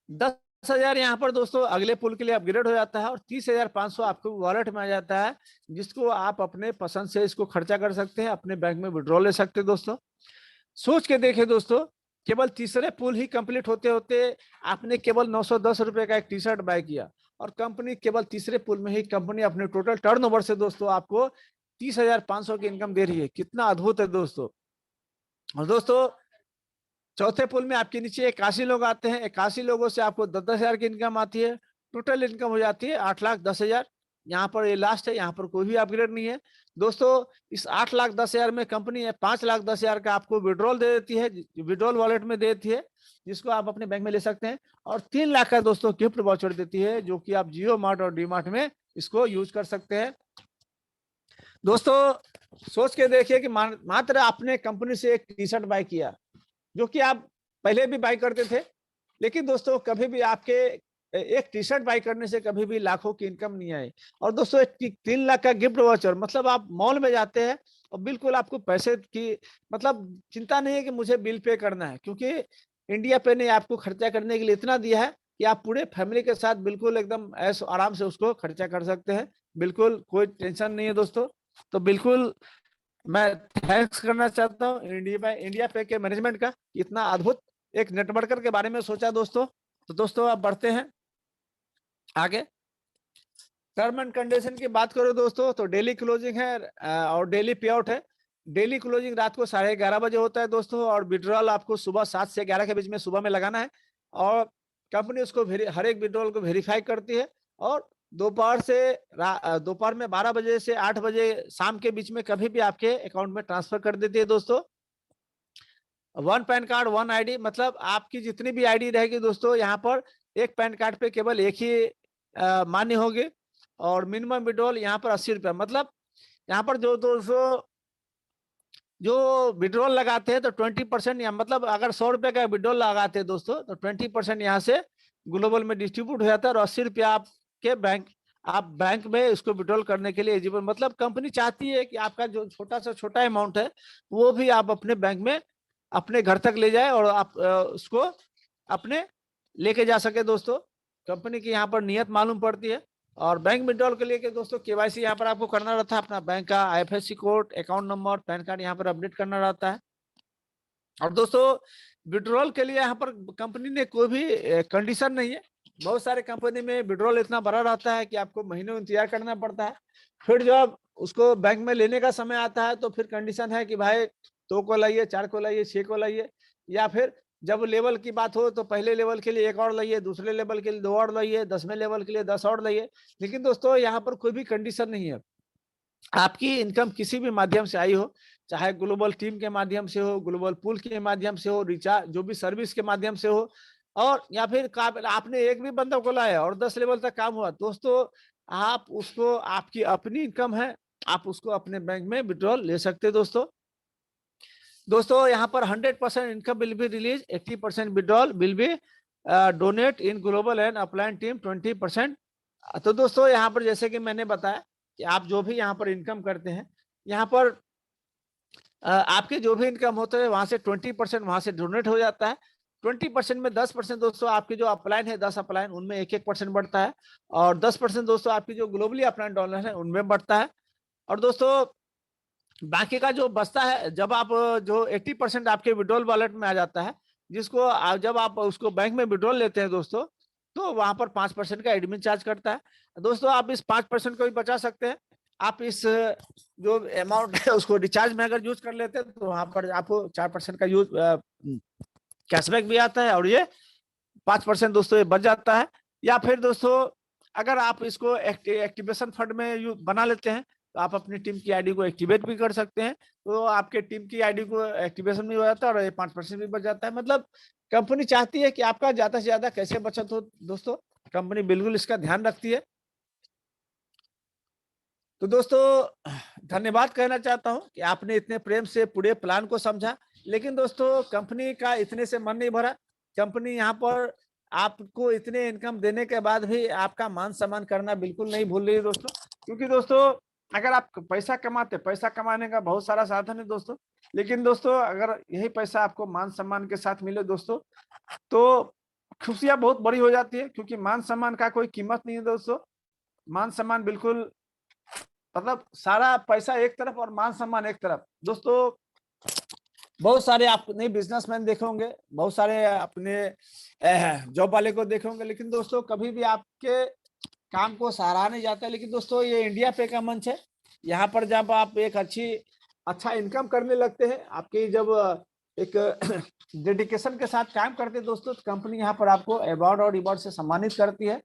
10,000 यहाँ पर दोस्तों अगले पुल के लिए अपग्रेड हो जाता है और 30,500 आपको वॉलेट में आ जाता है, जिसको आप अपने पसंद से इसको खर्चा कर सकते हैं, अपने बैंक में विड्रॉल ले सकते हैं दोस्तों। सोच के देखें दोस्तों, केवल तीसरे पुल ही कंप्लीट होते होते आपने केवल 910 रुपए का एक टी शर्ट बाय किया और कंपनी केवल तीसरे पुल में ही कंपनी अपने टोटल टर्नओवर से दोस्तों आपको 30,500 की इनकम दे रही है। कितना अद्भुत है दोस्तों। और दोस्तों चौथे पुल में आपके नीचे 81 लोग आते हैं। 81 लोगों से आपको 10,000 की इनकम आती है। टोटल इनकम हो जाती है 8,10,000। यहाँ पर ये लास्ट है, यहाँ पर कोई भी अपग्रेड नहीं है दोस्तों। इस 8,10,000 में कंपनी है 5,10,000 का आपको विड्रॉल दे देती है, विड्रॉल वॉलेट में देती है, जिसको आप अपने बैंक में ले सकते हैं। और 3 लाख का दोस्तों गिफ्ट वाउचर देती है, जो कि आप जियो मार्ट और डी मार्ट में इसको यूज कर सकते हैं दोस्तों। सोच के देखिए कि मात्र आपने कंपनी से एक टी शर्ट बाय किया, जो कि आप पहले भी बाय करते थे। लेकिन दोस्तों कभी भी आपके एक टी शर्ट बाय करने से कभी भी लाखों की इनकम नहीं आई। और दोस्तों 3 लाख का गिफ्ट वाउचर, मतलब आप मॉल में जाते हैं और बिल्कुल आपको पैसे की मतलब चिंता नहीं है कि मुझे बिल पे करना है, क्योंकि इंडिया पे ने आपको खर्चा करने के लिए इतना दिया है कि आप पूरे फैमिली के साथ बिल्कुल एकदम ऐश आराम से उसको खर्चा कर सकते हैं। बिल्कुल कोई टेंशन नहीं है दोस्तों। तो बिल्कुल मैं थैंक्स करना चाहता हूँ इंडिया पे के मैनेजमेंट का, इतना अद्भुत एक नेटवर्कर के बारे में सोचा दोस्तों। तो दोस्तों अब बढ़ते हैं आगे। टर्म एंड कंडीशन की बात करो दोस्तों तो डेली क्लोजिंग है और डेली पे आउट है। डेली क्लोजिंग रात को 11:30 बजे होता है दोस्तों, और विड्रॉल आपको सुबह 7 से 11 के बीच में सुबह में लगाना है। और कंपनी उसको हर एक विड्रॉल को वेरीफाई करती है। और दोपहर में 12 बजे से 8 बजे शाम के बीच में कभी भी आपके अकाउंट में ट्रांसफर कर देती है दोस्तों। 1 पैन कार्ड 1 आईडी, मतलब आपकी जितनी भी आईडी रहेगी दोस्तों, यहाँ पर एक पैन कार्ड पे केवल एक ही मान्य होगी। और मिनिमम विड्रॉल यहाँ पर 80 रुपया, मतलब यहाँ पर जो दोस्तों जो विड्रॉल लगाते हैं तो 20% या मतलब अगर 100 रुपए का विड्रॉल लगाते हैं दोस्तों तो 20% यहाँ से ग्लोबल में डिस्ट्रीब्यूट हो जाता है और 80 रुपया आपके आप बैंक में इसको विड्रॉल करने के लिए एलिजिबल, मतलब कंपनी चाहती है कि आपका जो छोटा से छोटा अमाउंट है वो भी आप अपने बैंक में अपने घर तक ले जाए और आप उसको अपने लेके जा सके दोस्तों। कंपनी की यहाँ पर नियत मालूम पड़ती है। और बैंक विड्रॉल के लिए के दोस्तों केवाईसी यहाँ पर आपको करना रहता है, अपना बैंक का IFSC code, account number, pan card यहाँ पर अपडेट करना रहता है। और दोस्तों विड्रॉल के लिए यहाँ पर कंपनी ने कोई भी कंडीशन नहीं है। बहुत सारे कंपनी में विड्रॉल इतना बड़ा रहता है कि आपको महीनों इंतजार करना पड़ता है। फिर जब उसको बैंक में लेने का समय आता है तो फिर कंडीशन है कि भाई 2 को लाइए, 4 को लाइए, 6 को लाइए, या फिर जब लेवल की बात हो तो पहले लेवल के लिए 1 और लाइए, दूसरे लेवल के लिए 2 और लाइए, 10वें लेवल के लिए 10 और लाइए। लेकिन दोस्तों यहाँ पर कोई भी कंडीशन नहीं है। आपकी इनकम किसी भी माध्यम से आई हो, चाहे ग्लोबल टीम के माध्यम से हो, ग्लोबल पूल के माध्यम से हो, रिचार्ज जो भी सर्विस के माध्यम से हो, और या फिर आपने एक भी बंदा को लाया और 10 लेवल तक काम हुआ, दोस्तों आप उसको, आपकी अपनी इनकम है, आप उसको अपने बैंक में विड्रॉल ले सकते हैं। दोस्तों यहाँ पर 100% income will be release, 80% withdrawal will be donate in global and upline team 20%। तो दोस्तों यहाँ पर जैसे कि मैंने बताया कि आप जो भी यहाँ पर इनकम करते हैं, यहाँ पर आपके जो भी इनकम होते हैं वहां से 20% वहां से डोनेट हो जाता है। 20% में 10% दोस्तों आपकी जो अपलाइन है, 10 अपलाइन, उनमें 1-1% बढ़ता है, और 10% दोस्तों आपकी जो ग्लोबली अपलाइन डॉलर है उनमें बढ़ता है। और दोस्तों बाकी का जो बचता है, जब आप जो 80% आपके विड्रॉल वॉलेट में आ जाता है, जिसको जब आप उसको बैंक में विड्रॉल लेते हैं दोस्तों, तो वहां पर 5% का एडमिन चार्ज करता है। दोस्तों आप इस 5% को भी बचा सकते हैं। आप इस जो अमाउंट है उसको रिचार्ज में अगर यूज कर लेते हैं तो वहां पर आपको 4% का यूज कैशबैक भी आता है, और ये 5% दोस्तों ये बच जाता है। या फिर दोस्तों अगर आप इसको एक्टिवेशन फंड में बना लेते हैं तो आप अपनी टीम की आईडी को एक्टिवेट भी कर सकते हैं, तो आपके टीम की आईडी को एक्टिवेशन भी हो जाता है और ये 5% भी बच जाता है। मतलब कंपनी चाहती है कि आपका ज्यादा से ज्यादा कैसे बचत हो दोस्तों, कंपनी बिल्कुल इसका ध्यान रखती है। तो दोस्तों धन्यवाद कहना चाहता हूं कि आपने इतने प्रेम से पूरे प्लान को समझा। लेकिन दोस्तों कंपनी का इतने से मन नहीं भरा। कंपनी यहाँ पर आपको इतने इनकम देने के बाद भी आपका मान सम्मान करना बिल्कुल नहीं भूल रही है दोस्तों। क्योंकि दोस्तों अगर आप पैसा कमाते, पैसा कमाने का बहुत सारा साधन है दोस्तों, लेकिन दोस्तों अगर यही पैसा आपको मान सम्मान के साथ मिले दोस्तों, तो खुशियां बहुत बड़ी हो जाती है। क्योंकि मान सम्मान का कोई कीमत नहीं है दोस्तों। मान सम्मान बिल्कुल, मतलब सारा पैसा एक तरफ और मान सम्मान एक तरफ। दोस्तों बहुत सारे आपने बिजनेसमैन देखे होंगे, बहुत सारे अपने जॉब वाले को देखे होंगे, लेकिन दोस्तों कभी भी आपके काम को सराहा नहीं जाता। लेकिन दोस्तों ये इंडिया पे का मंच है। यहाँ पर जब आप एक अच्छा इनकम करने लगते हैं, आपकी जब एक डेडिकेशन के साथ काम करते हैं दोस्तों, तो कंपनी यहाँ पर आपको अवार्ड और रिवॉर्ड से सम्मानित करती है।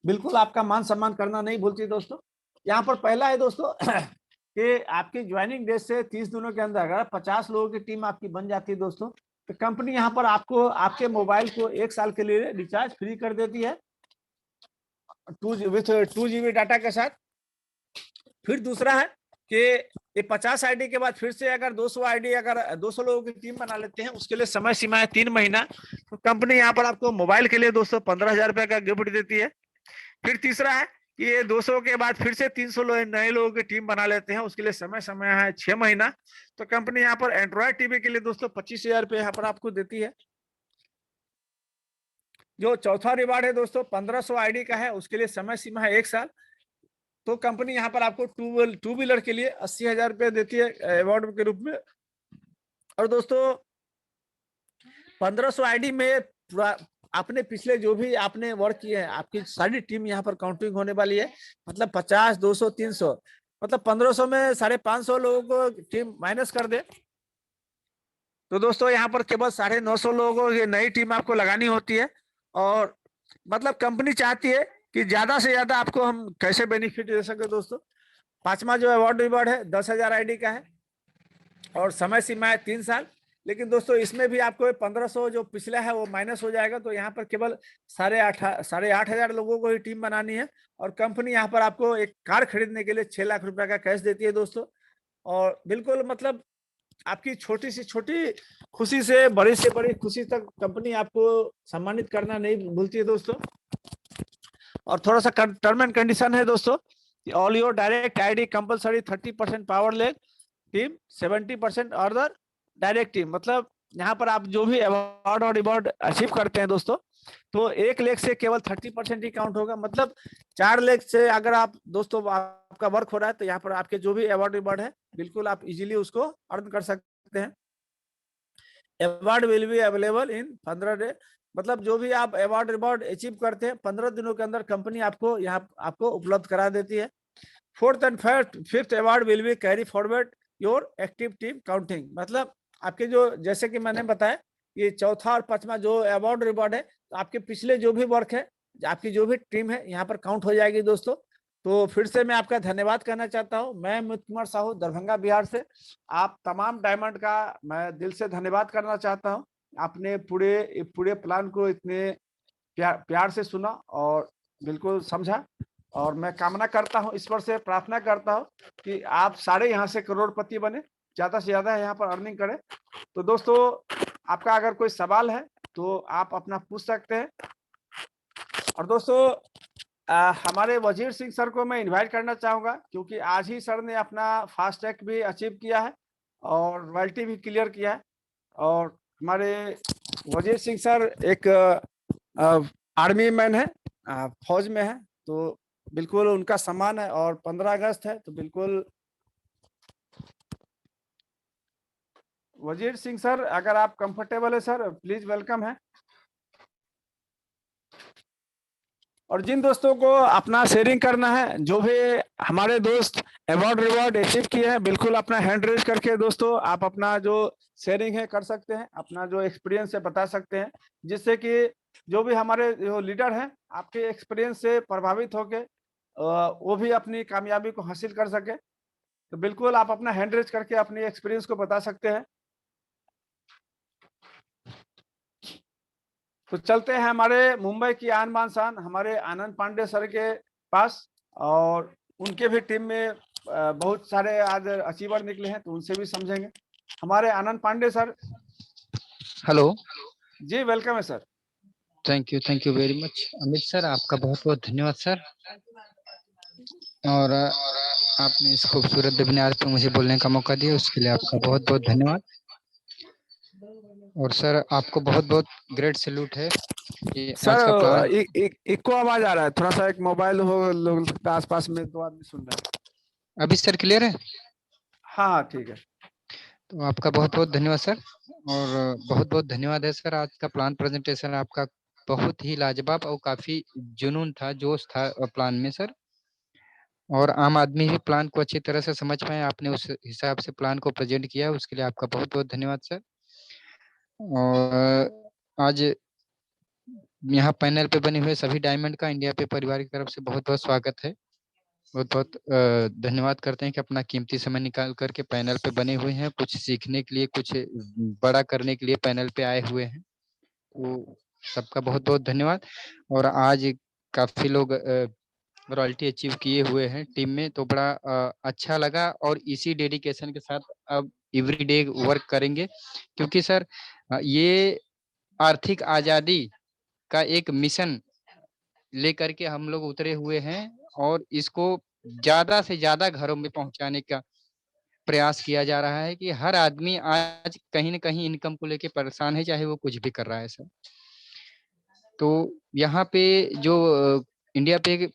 बिल्कुल आपका मान सम्मान करना नहीं भूलती दोस्तों। यहाँ पर पहला है दोस्तों कि आपकी ज्वाइनिंग डेट से 30 दिनों के अंदर अगर 50 लोगों की टीम आपकी बन जाती है दोस्तों, तो कंपनी यहाँ पर आपको आपके मोबाइल को 1 साल के लिए रिचार्ज फ्री कर देती है, 2 GB डाटा के साथ। फिर दूसरा है कि ये 50 आईडी के बाद फिर से अगर 200 आईडी, अगर 200 लोगों की टीम बना लेते हैं, उसके लिए समय सीमा है 3 महीना। तो कंपनी यहाँ पर आपको मोबाइल के लिए दोस्तों 15,000 रुपए का गिफ्ट देती है। फिर तीसरा है कि ये 200 के बाद फिर से 300 नए लोगों की टीम बना लेते हैं, उसके लिए समय है 6 महीना। तो कंपनी यहाँ पर एंड्रॉयड टीवी के लिए दोस्तों 25,000 रुपए यहाँ पर आपको देती है। जो चौथा रिवार्ड है दोस्तों 1500 आईडी का है, उसके लिए समय सीमा है 1 साल। तो कंपनी यहाँ पर आपको टू व्हीलर के लिए 80,000 रुपए देती है अवार्ड के रूप में। और दोस्तों 1500 आईडी में पूरा आपने पिछले जो भी आपने वर्क किए हैं, आपकी सारी टीम यहाँ पर काउंटिंग होने वाली है। मतलब 50, 200, 300, मतलब 1500 में 550 लोगों को टीम माइनस कर दे, तो दोस्तों यहाँ पर केवल 950 लोगों की नई टीम आपको लगानी होती है। और मतलब कंपनी चाहती है कि ज्यादा से ज्यादा आपको हम कैसे बेनिफिट दे सके दोस्तों। पांचवा जो अवार्ड रिवार्ड है 10,000 आईडी का है और समय सीमा है 3 साल। लेकिन दोस्तों इसमें भी आपको 1500 जो पिछला है वो माइनस हो जाएगा, तो यहाँ पर केवल 8,500 लोगों को ही टीम बनानी है। और कंपनी यहाँ पर आपको एक कार खरीदने के लिए 6 लाख रुपए का कैश देती है दोस्तों। और बिल्कुल मतलब आपकी छोटी से छोटी खुशी से बड़ी खुशी तक कंपनी आपको सम्मानित करना नहीं भूलती है दोस्तों। और थोड़ा सा टर्म एंड कंडीशन है दोस्तों, all your direct ID compulsory 30% power leg team, 70% other direct team. मतलब यहाँ पर आप जो भी अवार्ड और रिवॉर्ड अचीव करते हैं दोस्तों, तो 1 लेग से केवल 30% ही काउंट होगा। मतलब 4 लेग से अगर आप दोस्तों आपका वर्क हो रहा है, तो यहाँ पर आपके जो भी अवार्ड रिवॉर्ड है बिल्कुल आप इजीली उसको अर्न कर सकते सकते हैं। Award will be available in 15 day, मतलब जो भी आप अवार्ड रिवॉर्ड अचीव करते हैं 15 दिनों के अंदर कंपनी आपको यहाँ आपको उपलब्ध करा देती है। Fourth and fifth award will be carry forward your active team counting, मतलब आपके जो, जैसे कि मैंने बताया, ये चौथा और पांचवा जो अवार्ड रिवॉर्ड है, तो आपके पिछले जो भी वर्क है, आपकी जो भी टीम है, यहाँ पर काउंट हो जाएगी दोस्तों। तो फिर से मैं आपका धन्यवाद करना चाहता हूँ। मैं अमित कुमार साहू, दरभंगा बिहार से। आप तमाम डायमंड का मैं दिल से धन्यवाद करना चाहता हूँ। आपने पूरे पूरे प्लान को इतने प्यार से सुना और बिल्कुल समझा, और मैं कामना करता हूँ, ईश्वर से प्रार्थना करता हूँ कि आप सारे यहाँ से करोड़पति बने, ज्यादा से ज्यादा यहाँ पर अर्निंग करें। तो दोस्तों, आपका अगर कोई सवाल है तो आप अपना पूछ सकते हैं। और दोस्तों, हमारे वजीर सिंह सर को मैं इनवाइट करना चाहूंगा, क्योंकि आज ही सर ने अपना फास्ट ट्रैक भी अचीव किया है और रॉयल्टी भी क्लियर किया है। और हमारे वजीर सिंह सर एक आर्मी मैन है, फौज में है, तो बिल्कुल उनका सम्मान है। और 15 अगस्त है, तो बिल्कुल वजीर सिंह सर, अगर आप कंफर्टेबल है सर, प्लीज वेलकम है। और जिन दोस्तों को अपना शेयरिंग करना है, जो भी हमारे दोस्त अवार्ड रिवॉर्ड अचीव किए हैं, बिल्कुल अपना हैंड रेज करके दोस्तों आप अपना जो शेयरिंग है कर सकते हैं, अपना जो एक्सपीरियंस है बता सकते हैं, जिससे कि जो भी हमारे जो लीडर हैं आपके एक्सपीरियंस से प्रभावित होके वो भी अपनी कामयाबी को हासिल कर सके। तो बिल्कुल आप अपना हैंड रेज करके अपनी एक्सपीरियंस को बता सकते हैं। तो चलते हैं हमारे मुंबई की आन बान शान हमारे आनंद पांडे सर के पास, और उनके भी टीम में बहुत सारे आज अचीवर निकले हैं, तो उनसे भी समझेंगे। हमारे आनंद पांडे सर। हेलो जी, वेलकम है sir. Thank you very much Amit sir, आपका बहुत बहुत धन्यवाद सर। और आपने इस खूबसूरत वेबिनार पे मुझे बोलने का मौका दिया, उसके लिए आपका बहुत बहुत धन्यवाद। और सर आपको बहुत बहुत ग्रेट सैल्यूट है कि आज का प्लान। एक को आवाज आ रहा है, थोड़ा सा एक मोबाइल हो लोग आसपास में, 2 आदमी सुन रहे हैं। अभी सर क्लियर है? हाँ ठीक है। तो आपका बहुत बहुत धन्यवाद सर, और बहुत बहुत धन्यवाद है सर। आज का प्लान प्रेजेंटेशन आपका बहुत ही लाजवाब और काफी जुनून था, जोश था प्लान में सर। और आम आदमी भी प्लान को अच्छी तरह से समझ पाए, आपने उस हिसाब से प्लान को प्रेजेंट किया, उसके लिए आपका बहुत बहुत धन्यवाद सर। और आज यहाँ पैनल पे बने हुए सभी डायमंड का इंडिया पे परिवार की तरफ से बहुत बहुत स्वागत है। बहुत बहुत धन्यवाद करते हैं कि अपना कीमती समय निकाल करके पैनल पे बने हुए हैं, कुछ सीखने के लिए, कुछ बड़ा करने के लिए पैनल पे आए हुए हैं। तो सबका बहुत बहुत धन्यवाद। और आज काफी लोग रॉयल्टी अचीव किए हुए हैं टीम में, तो बड़ा अच्छा लगा। और इसी डेडिकेशन के साथ अब एवरीडे वर्क करेंगे, क्योंकि सर ये आर्थिक आजादी का एक मिशन लेकर के हम लोग उतरे हुए हैं, और इसको ज्यादा से ज्यादा घरों में पहुंचाने का प्रयास किया जा रहा है कि हर आदमी आज कहीं ना कहीं इनकम को लेके परेशान है, चाहे वो कुछ भी कर रहा है सर। तो यहाँ पे जो इंडिया पे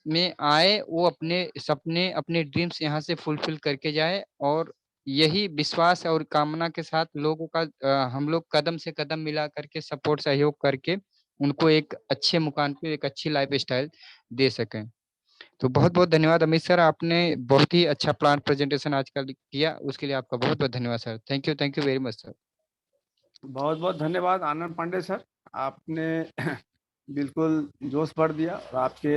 में आए, वो अपने सपने, अपने ड्रीम्स यहाँ से फुलफिल करके जाए। और यही विश्वास और कामना के साथ लोगों का हम लोग कदम से कदम मिला करके सपोर्ट सहयोग करके उनको एक अच्छे मुकाम पे एक अच्छी लाइफ स्टाइल दे सकें। तो बहुत बहुत धन्यवाद अमित सर, आपने बहुत ही अच्छा प्लान प्रेजेंटेशन आज का किया, उसके लिए आपका बहुत बहुत धन्यवाद sir. Thank you very much sir. बहुत बहुत धन्यवाद आनंद पांडे सर, आपने बिल्कुल जोश भर दिया, और आपके